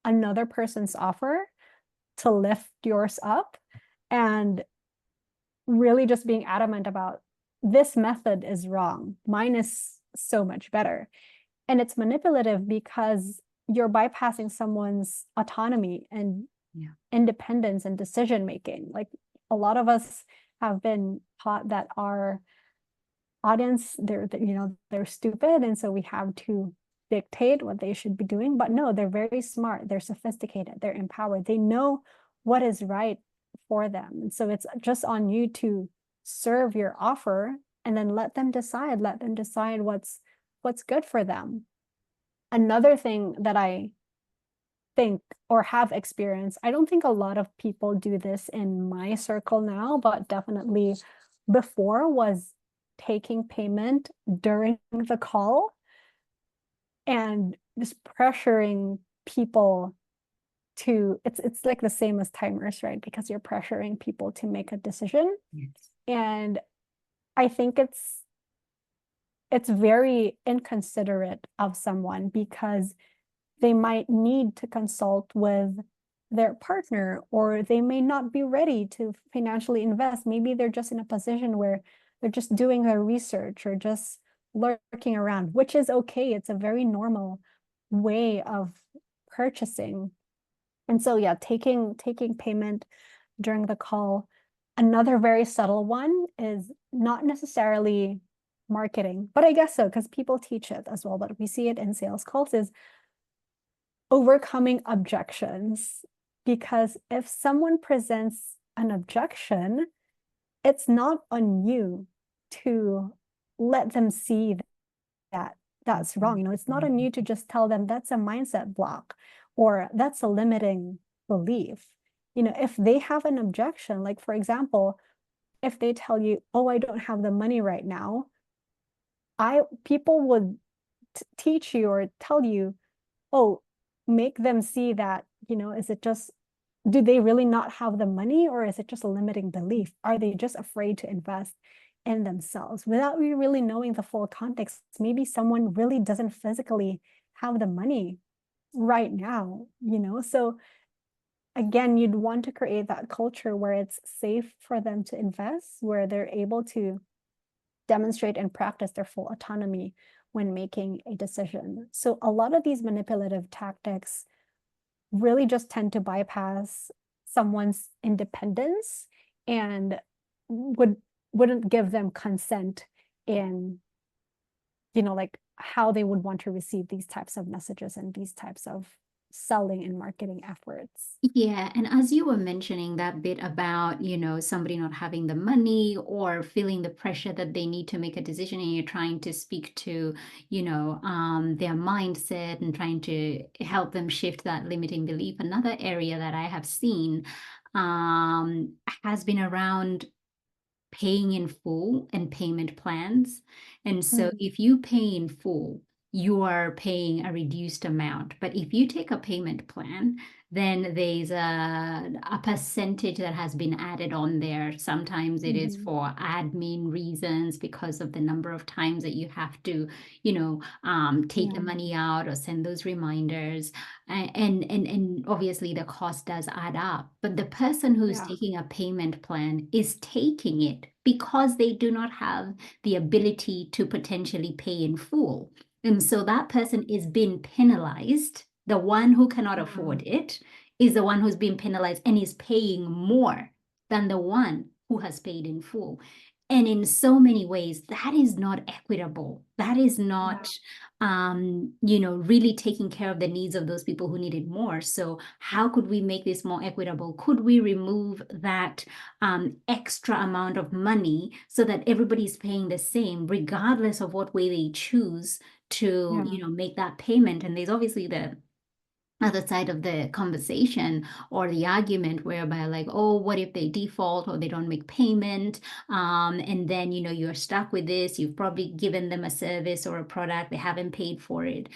another person's offer to lift yours up, and really just being adamant about, this method is wrong, mine is so much better. And it's manipulative because you're bypassing someone's autonomy and independence and decision making. Like, a lot of us have been taught that our audience, they're stupid, and so we have to dictate what they should be doing. But no, they're very smart, they're sophisticated, they're empowered, they know what is right for them. And so it's just on you to serve your offer, and then let them decide what's good for them. Another thing that I think or have experienced, I don't think a lot of people do this in my circle now, but definitely before, was taking payment during the call and just pressuring people to, it's like the same as timers, right? Because you're pressuring people to make a decision. Yes. And I think it's very inconsiderate of someone, because they might need to consult with their partner, or they may not be ready to financially invest. Maybe they're just in a position where they're just doing their research or just lurking around, which is okay. It's a very normal way of purchasing. And so, yeah, taking payment during the call. Another very subtle one is not necessarily marketing, but I guess so, because people teach it as well, but we see it in sales calls, is overcoming objections. Because if someone presents an objection, it's not on you to let them see that that's wrong. You know, it's not on you to just tell them that's a mindset block or that's a limiting belief. You know, if they have an objection, like for example, if they tell you, oh, I don't have the money right now, people would teach you or tell you, oh, make them see that, you know, is it just, do they really not have the money, or is it just a limiting belief? Are they just afraid to invest in themselves without you really knowing the full context? Maybe someone really doesn't physically have the money right now, you know? So again, you'd want to create that culture where it's safe for them to invest, where they're able to demonstrate and practice their full autonomy when making a decision. So a lot of these manipulative tactics really just tend to bypass someone's independence and wouldn't give them consent in, you know, like how they would want to receive these types of messages and these types of selling and marketing efforts. Yeah, and as you were mentioning that bit about, somebody not having the money or feeling the pressure that they need to make a decision, and you're trying to speak to, their mindset and trying to help them shift that limiting belief. Another area that I have seen has been around paying in full and payment plans. And so if you pay in full, you are paying a reduced amount. But if you take a payment plan, then there's a percentage that has been added on there. Sometimes it is for admin reasons because of the number of times that you have to, take the money out or send those reminders. And obviously the cost does add up. But the person who's taking a payment plan is taking it because they do not have the ability to potentially pay in full. And so that person is being penalized. The one who cannot afford it is the one who's being penalized and is paying more than the one who has paid in full. And in so many ways, that is not equitable. That is not, really taking care of the needs of those people who need it more. So how could we make this more equitable? Could we remove that extra amount of money so that everybody's paying the same, regardless of what way they choose to, make that payment? And there's obviously the other side of the conversation or the argument whereby like, oh, what if they default or they don't make payment? And then, you're stuck with this. You've probably given them a service or a product. They haven't paid for it.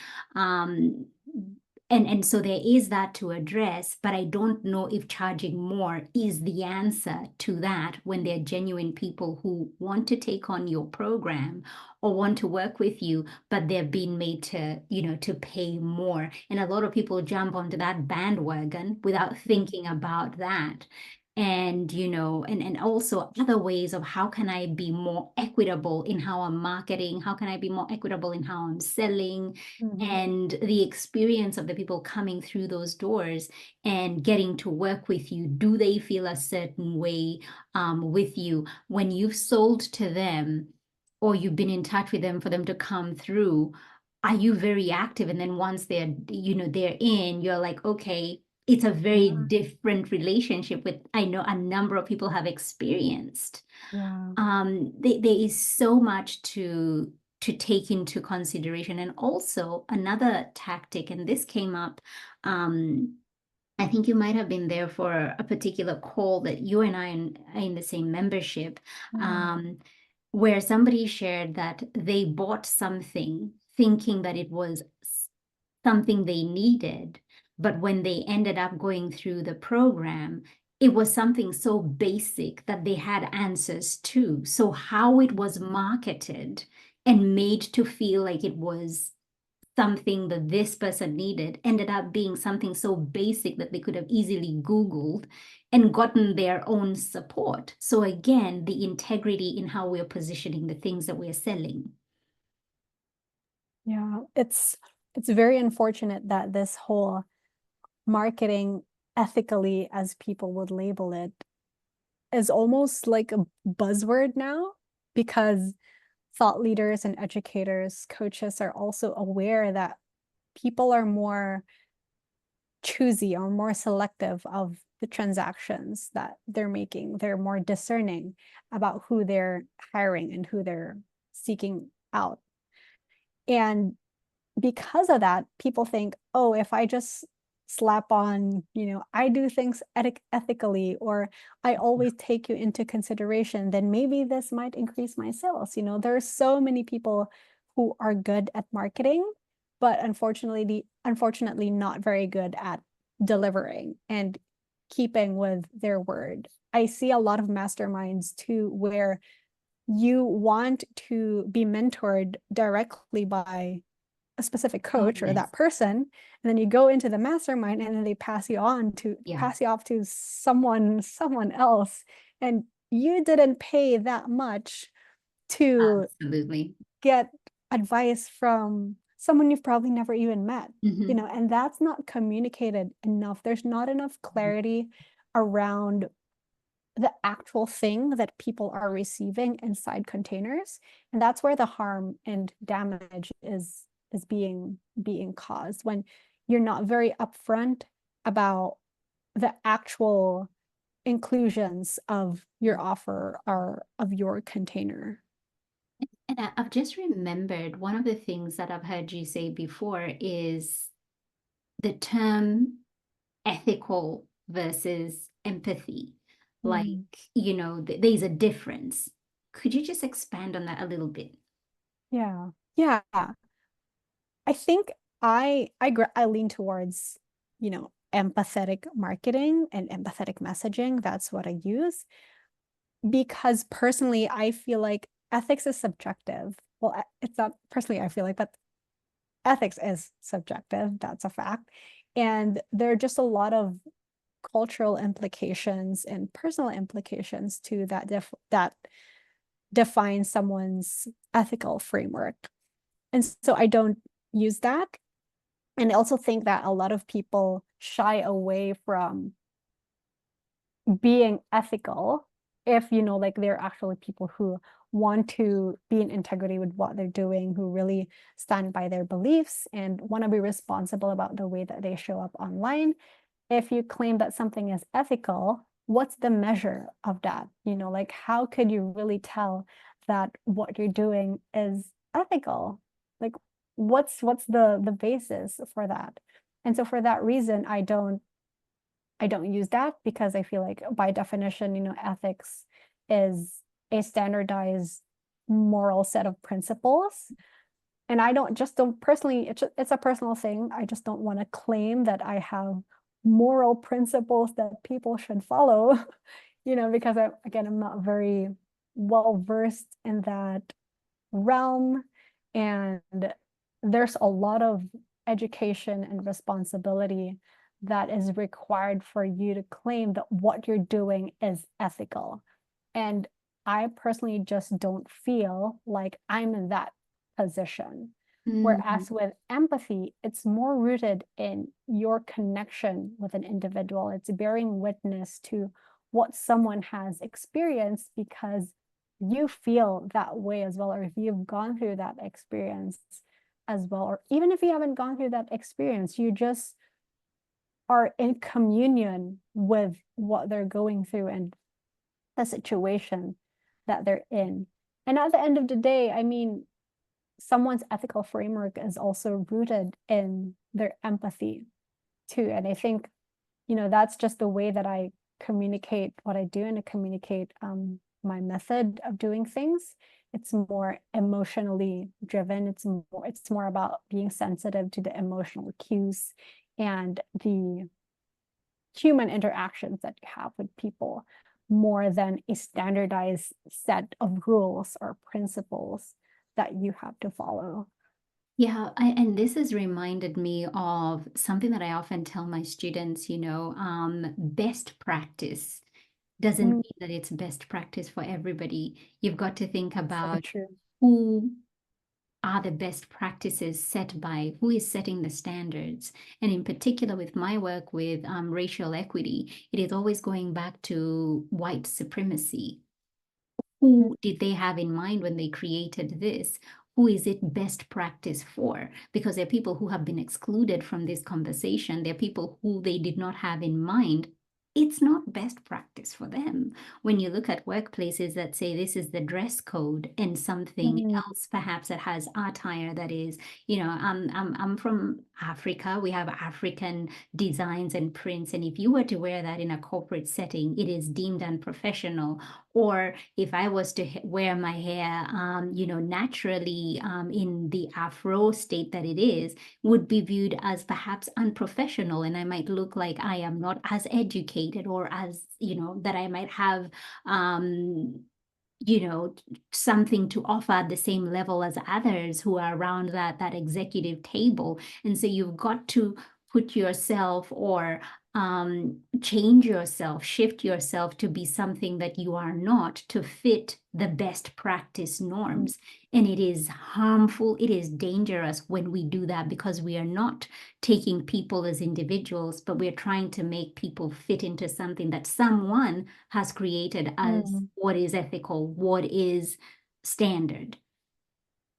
And so there is that to address, but I don't know if charging more is the answer to that when they're genuine people who want to take on your program or want to work with you, but they're being made to, to pay more. And a lot of people jump onto that bandwagon without thinking about that. And, and also other ways of how can I be more equitable in how I'm marketing? How can I be more equitable in how I'm selling? And the experience of the people coming through those doors and getting to work with you. Do they feel a certain way with you when you've sold to them or you've been in touch with them for them to come through? Are you very active? And then once they're in, you're like, okay, it's a very different relationship with, I know a number of people have experienced. Yeah. There is so much to take into consideration. And also another tactic, and this came up, I think you might have been there for a particular call that you and I are in the same membership, where somebody shared that they bought something thinking that it was something they needed, but when they ended up going through the program, it was something so basic that they had answers to. So how it was marketed and made to feel like it was something that this person needed ended up being something so basic that they could have easily Googled and gotten their own support. So again, the integrity in how we're positioning the things that we're selling. Yeah, it's very unfortunate that this whole marketing ethically, as people would label it, is almost like a buzzword now, because thought leaders and educators, coaches are also aware that people are more choosy or more selective of the transactions that they're making. They're more discerning about who they're hiring and who they're seeking out. And because of that, people think, oh, if I just slap on, I do things ethically, or I always take you into consideration, then maybe this might increase my sales. There are so many people who are good at marketing, but unfortunately not very good at delivering and keeping with their word. I see a lot of masterminds too, where you want to be mentored directly by a specific coach or that person, and then you go into the mastermind, and then they pass you off to someone else, and you didn't pay that much to Absolutely. get advice from someone you've probably never even met. And that's not communicated enough. There's not enough clarity around the actual thing that people are receiving inside containers, and that's where the harm and damage is being caused, when you're not very upfront about the actual inclusions of your offer or of your container. And I've just remembered one of the things that I've heard you say before is the term ethical versus empathy. Like, there's a difference. Could you just expand on that a little bit? Yeah. I think I lean towards, empathetic marketing and empathetic messaging. That's what I use, because personally, I feel like ethics is subjective. Well, it's not personally, I feel like, but ethics is subjective. That's a fact. And there are just a lot of cultural implications and personal implications to that define someone's ethical framework. And so I don't use that. And I also think that a lot of people shy away from being ethical if, like, they're actually people who want to be in integrity with what they're doing, who really stand by their beliefs and want to be responsible about the way that they show up online. If you claim that something is ethical, what's the measure of that? Like, how could you really tell that what you're doing is ethical? Like, what's the basis for that? And so for that reason, I don't use that, because I feel like by definition, ethics is a standardized moral set of principles. And I don't personally, it's a personal thing. I just don't want to claim that I have moral principles that people should follow, because I'm not very well versed in that realm. And there's a lot of education and responsibility that is required for you to claim that what you're doing is ethical. And I personally just don't feel like I'm in that position. Whereas with empathy, it's more rooted in your connection with an individual. It's bearing witness to what someone has experienced because you feel that way as well, or if you've gone through that experience as well, or even if you haven't gone through that experience, you just are in communion with what they're going through and the situation that they're in. And at the end of the day, I mean, someone's ethical framework is also rooted in their empathy too. And I think, that's just the way that I communicate what I do and to communicate my method of doing things. It's more emotionally driven. It's more about being sensitive to the emotional cues and the human interactions that you have with people, more than a standardized set of rules or principles that you have to follow. Yeah, and this has reminded me of something that I often tell my students, best practice doesn't Mm, mean that it's best practice for everybody. You've got to think so about true. who are the best practices set by, who is setting the standards. And in particular, with my work with racial equity, it is always going back to white supremacy. Mm, Who did they have in mind when they created this? Who is it best practice for? Because there are people who have been excluded from this conversation. There are people who they did not have in mind. It's not best practice for them. When you look at workplaces that say this is the dress code and something mm, else perhaps that has attire that is, I'm from Africa. We have African designs and prints. And if you were to wear that in a corporate setting, it is deemed unprofessional. Or if I was to wear my hair, naturally in the Afro state that it is, would be viewed as perhaps unprofessional. And I might look like I am not as educated or as, that I might have, you know, something to offer at the same level as others who are around that executive table. And so you've got to put yourself or change yourself, shift yourself to be something that you are not, to fit the best practice mm, norms. And it is harmful, it is dangerous when we do that, because we are not taking people as individuals, but we're trying to make people fit into something that someone has created as mm. what is ethical, what is standard.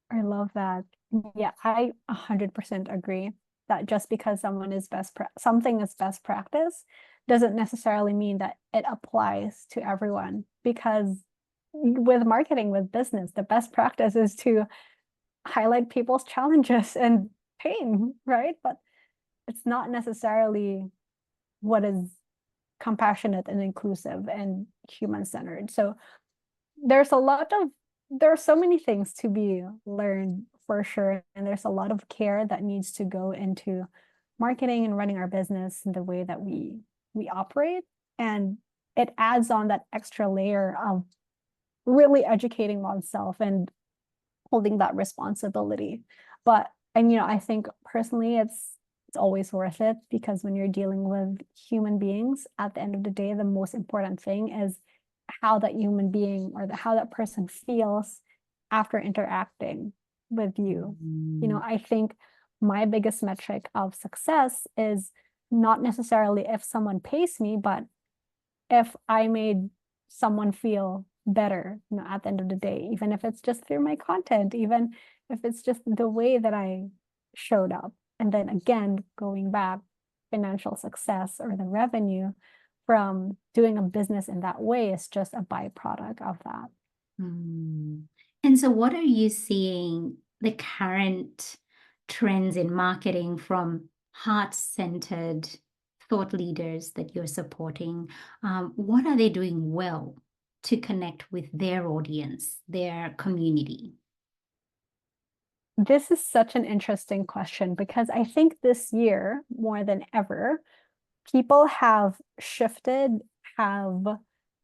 I love that. Yeah, I 100% agree that just because something is best practice doesn't necessarily mean that it applies to everyone. Because with marketing, with business, the best practice is to highlight people's challenges and pain, right? But it's not necessarily what is compassionate and inclusive and human-centered. So there's a lot of there are so many things to be learned for sure, and there's a lot of care that needs to go into marketing and running our business in the way that we operate. And it adds on that extra layer of really educating oneself and holding that responsibility. But and I think personally it's always worth it, because when you're dealing with human beings, at the end of the day, the most important thing is how that human being or how that person feels after interacting with you. I think my biggest metric of success is not necessarily if someone pays me, but if I made someone feel better, at the end of the day, even if it's just through my content, even if it's just the way that I showed up. And then again, going back, financial success or the revenue from doing a business in that way is just a byproduct of that. And so what are you seeing the current trends in marketing from heart-centered thought leaders that you're supporting? What are they doing well to connect with their audience, their community? This is such an interesting question, because I think this year, more than ever, people have shifted, have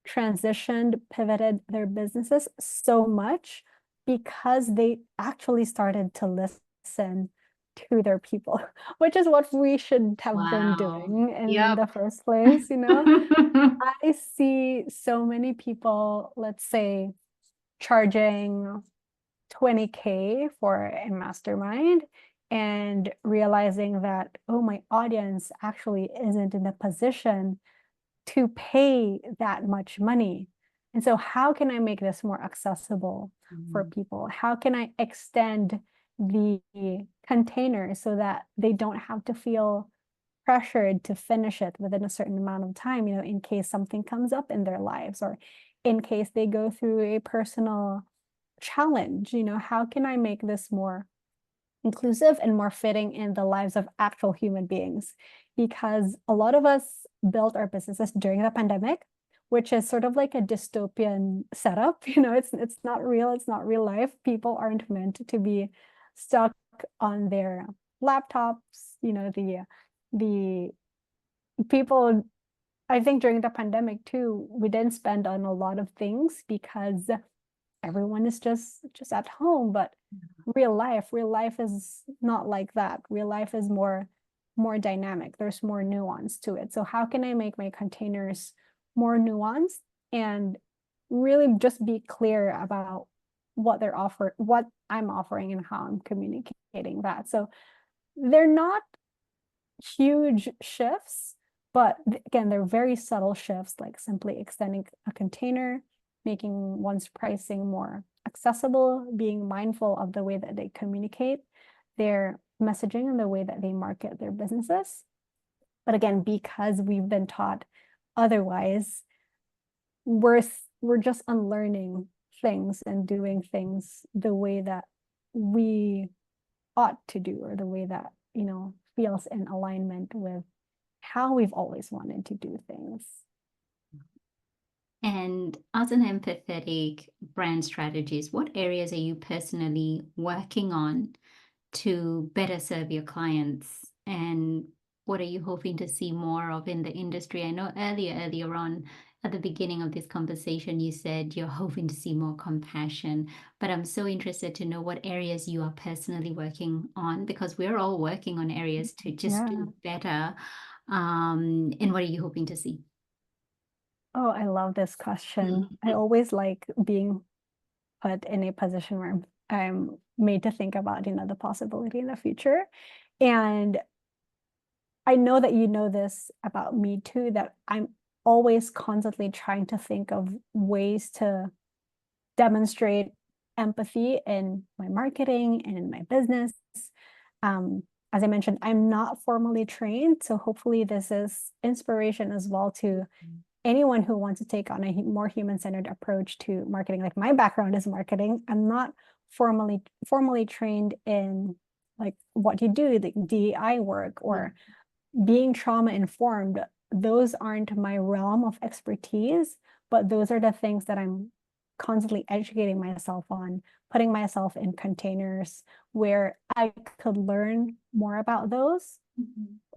transitioned, pivoted their businesses so much because they actually started to listen to their people, which is what we should have been Wow. doing in Yep. the first place. I see so many people, let's say, charging 20K for a mastermind and realizing that, oh, my audience actually isn't in a position to pay that much money. And so how can I make this more accessible for people? How can I extend the container so that they don't have to feel pressured to finish it within a certain amount of time, in case something comes up in their lives, or in case they go through a personal challenge. How can I make this more inclusive and more fitting in the lives of actual human beings? Because a lot of us built our businesses during the pandemic, which is sort of like a dystopian setup. It's not real, it's not real life. People aren't meant to be stuck on their laptops. The people, I think during the pandemic too, we didn't spend on a lot of things because everyone is just at home. But real life is not like that. Real life is more dynamic. There's more nuance to it. So how can I make my containers more nuanced and really just be clear about what I'm offering and how I'm communicating that? So they're not huge shifts, but again, they're very subtle shifts, like simply extending a container, making one's pricing more accessible, being mindful of the way that they communicate their messaging and the way that they market their businesses. But again, because we've been taught otherwise, we're just unlearning things and doing things the way that we ought to do, or the way that feels in alignment with how we've always wanted to do things. And as an empathetic brand strategist, what areas are you personally working on to better serve your clients? And what are you hoping to see more of in the industry? I know earlier on at the beginning of this conversation, you said you're hoping to see more compassion, but I'm so interested to know what areas you are personally working on, because we're all working on areas to just do better. And what are you hoping to see? Oh, I love this question. I always like being put in a position where I'm made to think about, the possibility in the future. And I know that you know this about me too, that I'm always constantly trying to think of ways to demonstrate empathy in my marketing and in my business. As I mentioned, I'm not formally trained, so hopefully this is inspiration as well to anyone who wants to take on a more human-centered approach to marketing. Like, my background is marketing. I'm not formally trained in like what you do, the DEI work or being trauma informed. Those aren't my realm of expertise, but those are the things that I'm constantly educating myself on, putting myself in containers where I could learn more about those.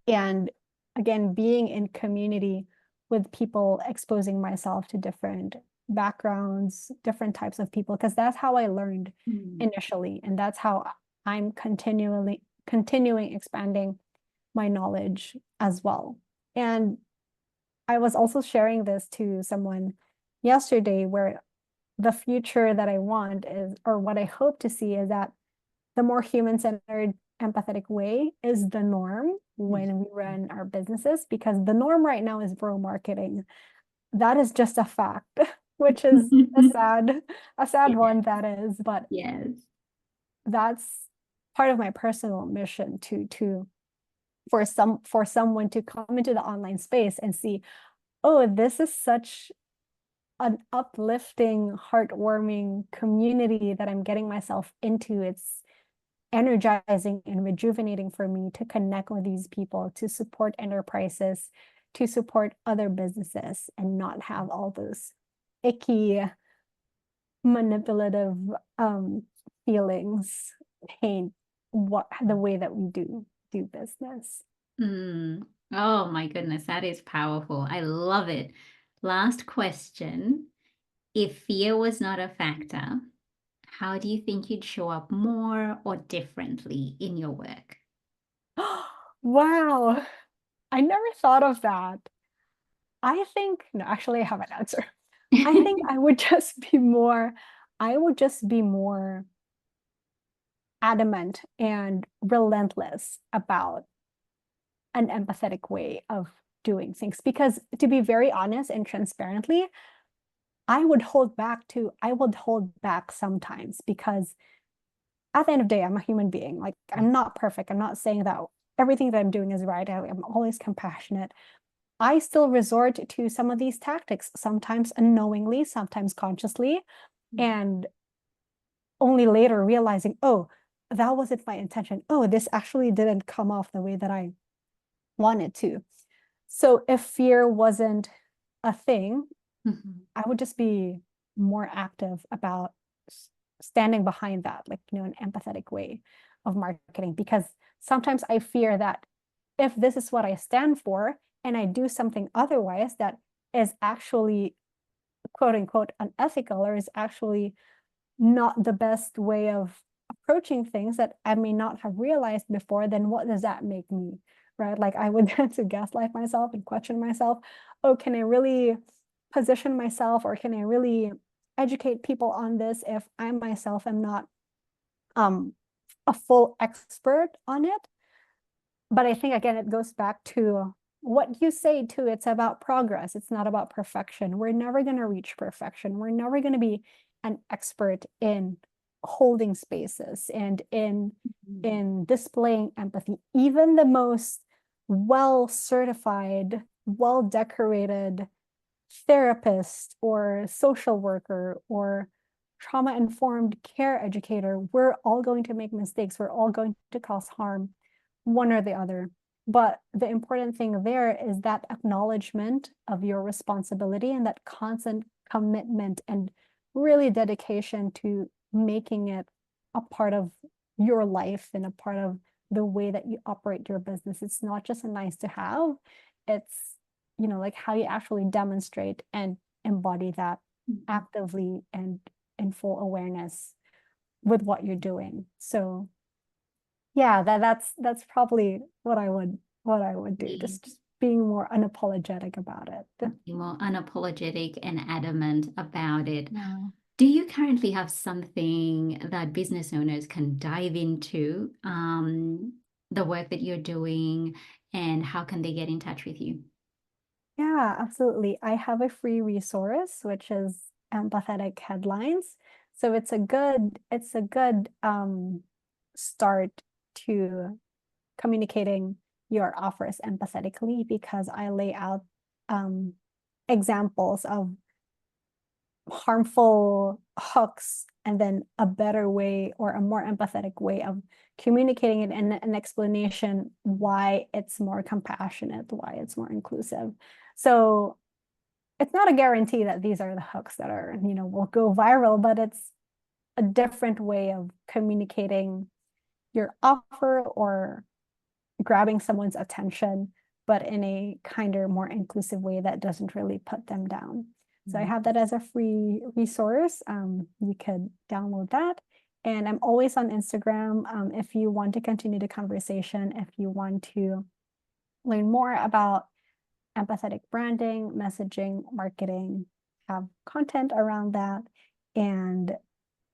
And again, being in community with people, exposing myself to different backgrounds, different types of people, because that's how I learned initially. And that's how I'm continuing expanding my knowledge as well. And I was also sharing this to someone yesterday, where the future that I want is, or what I hope to see, is that the more human-centered, empathetic way is the norm when we run our businesses, because the norm right now is bro marketing. That is just a fact, which is a sad one, that is, but yes, that's part of my personal mission to for someone to come into the online space and see, oh, this is such an uplifting, heartwarming community that I'm getting myself into. It's energizing and rejuvenating for me to connect with these people, to support enterprises, to support other businesses, and not have all those icky, manipulative feelings paint the way that we do business. Oh my goodness, that is powerful. I love it. Last question. If fear was not a factor, how do you think you'd show up more or differently in your work? Wow, I never thought of that. I think, no, actually, I have an answer. I think I would just be more adamant and relentless about an empathetic way of doing things. Because, to be very honest and transparently, I would hold back sometimes, because at the end of the day, I'm a human being. Like, I'm not perfect. I'm not saying that everything that I'm doing is right. I'm always compassionate. I still resort to some of these tactics, sometimes unknowingly, sometimes consciously, and only later realizing, oh, that wasn't my intention. Oh, this actually didn't come off the way that I wanted to. So if fear wasn't a thing, I would just be more active about standing behind that, like, an empathetic way of marketing, because sometimes I fear that if this is what I stand for and I do something otherwise that is actually quote unquote unethical, or is actually not the best way of approaching things that I may not have realized before, then what does that make me, right? Like, I would tend to gaslight myself and question myself. Oh, can I really position myself, or can I really educate people on this if I myself am not a full expert on it? But I think, again, it goes back to what you say too. It's about progress. It's not about perfection. We're never going to reach perfection. We're never going to be an expert in holding spaces and in displaying empathy. Even the most well-certified, well-decorated therapist or social worker or trauma-informed care educator, we're all going to make mistakes. We're all going to cause harm, one or the other. But the important thing there is that acknowledgement of your responsibility and that constant commitment and really dedication to making it a part of your life and a part of the way that you operate your business. It's not just a nice to have. It's, like how you actually demonstrate and embody that actively and in full awareness with what you're doing. So yeah, that's probably what I would do. Just being more unapologetic about it. Be more unapologetic and adamant about it. Yeah. Do you currently have something that business owners can dive into, the work that you're doing, and how can they get in touch with you? Yeah, absolutely. I have a free resource, which is Empathetic Headlines. So it's a good start to communicating your offers empathetically, because I lay out examples of harmful hooks and then a better way or a more empathetic way of communicating it, and an explanation why it's more compassionate, why it's more inclusive. So it's not a guarantee that these are the hooks that are, will go viral, but it's a different way of communicating your offer or grabbing someone's attention, but in a kinder, more inclusive way that doesn't really put them down. So I have that as a free resource. You could download that. And I'm always on Instagram. If you want to continue the conversation, if you want to learn more about empathetic branding, messaging, marketing, have content around that. And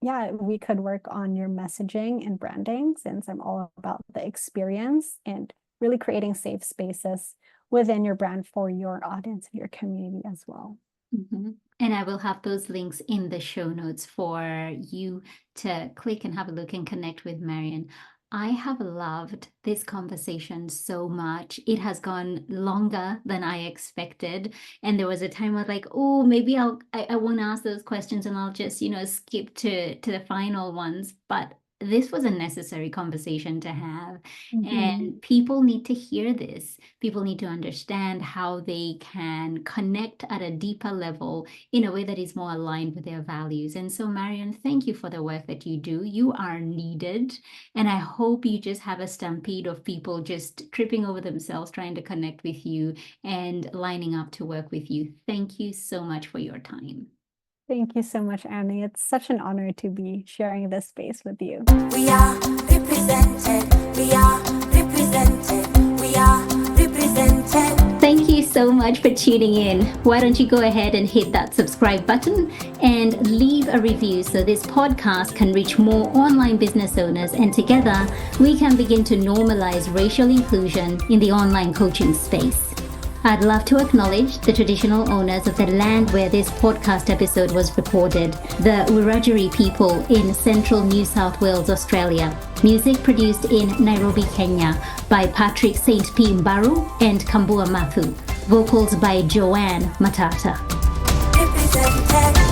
yeah, we could work on your messaging and branding, since I'm all about the experience and really creating safe spaces within your brand for your audience and your community as well. And I will have those links in the show notes for you to click and have a look and connect with Marion. I have loved this conversation so much. It has gone longer than I expected. And there was a time I was like, oh, maybe I won't ask those questions and I'll just, skip to the final ones. But this was a necessary conversation to have. And people need to hear this. People need to understand how they can connect at a deeper level in a way that is more aligned with their values. And so, Marion, thank you for the work that you do. You are needed. And I hope you just have a stampede of people just tripping over themselves, trying to connect with you and lining up to work with you. Thank you so much for your time. Thank you so much, Annie. It's such an honor to be sharing this space with you. We are represented. We are represented. We are represented. Thank you so much for tuning in. Why don't you go ahead and hit that subscribe button and leave a review so this podcast can reach more online business owners, and together we can begin to normalize racial inclusion in the online coaching space. I'd love to acknowledge the traditional owners of the land where this podcast episode was recorded, the Wiradjuri people in central New South Wales, Australia. Music produced in Nairobi, Kenya by Patrick St. P. Mbaru and Kambua Mathu. Vocals by Joanne Matata. Represented.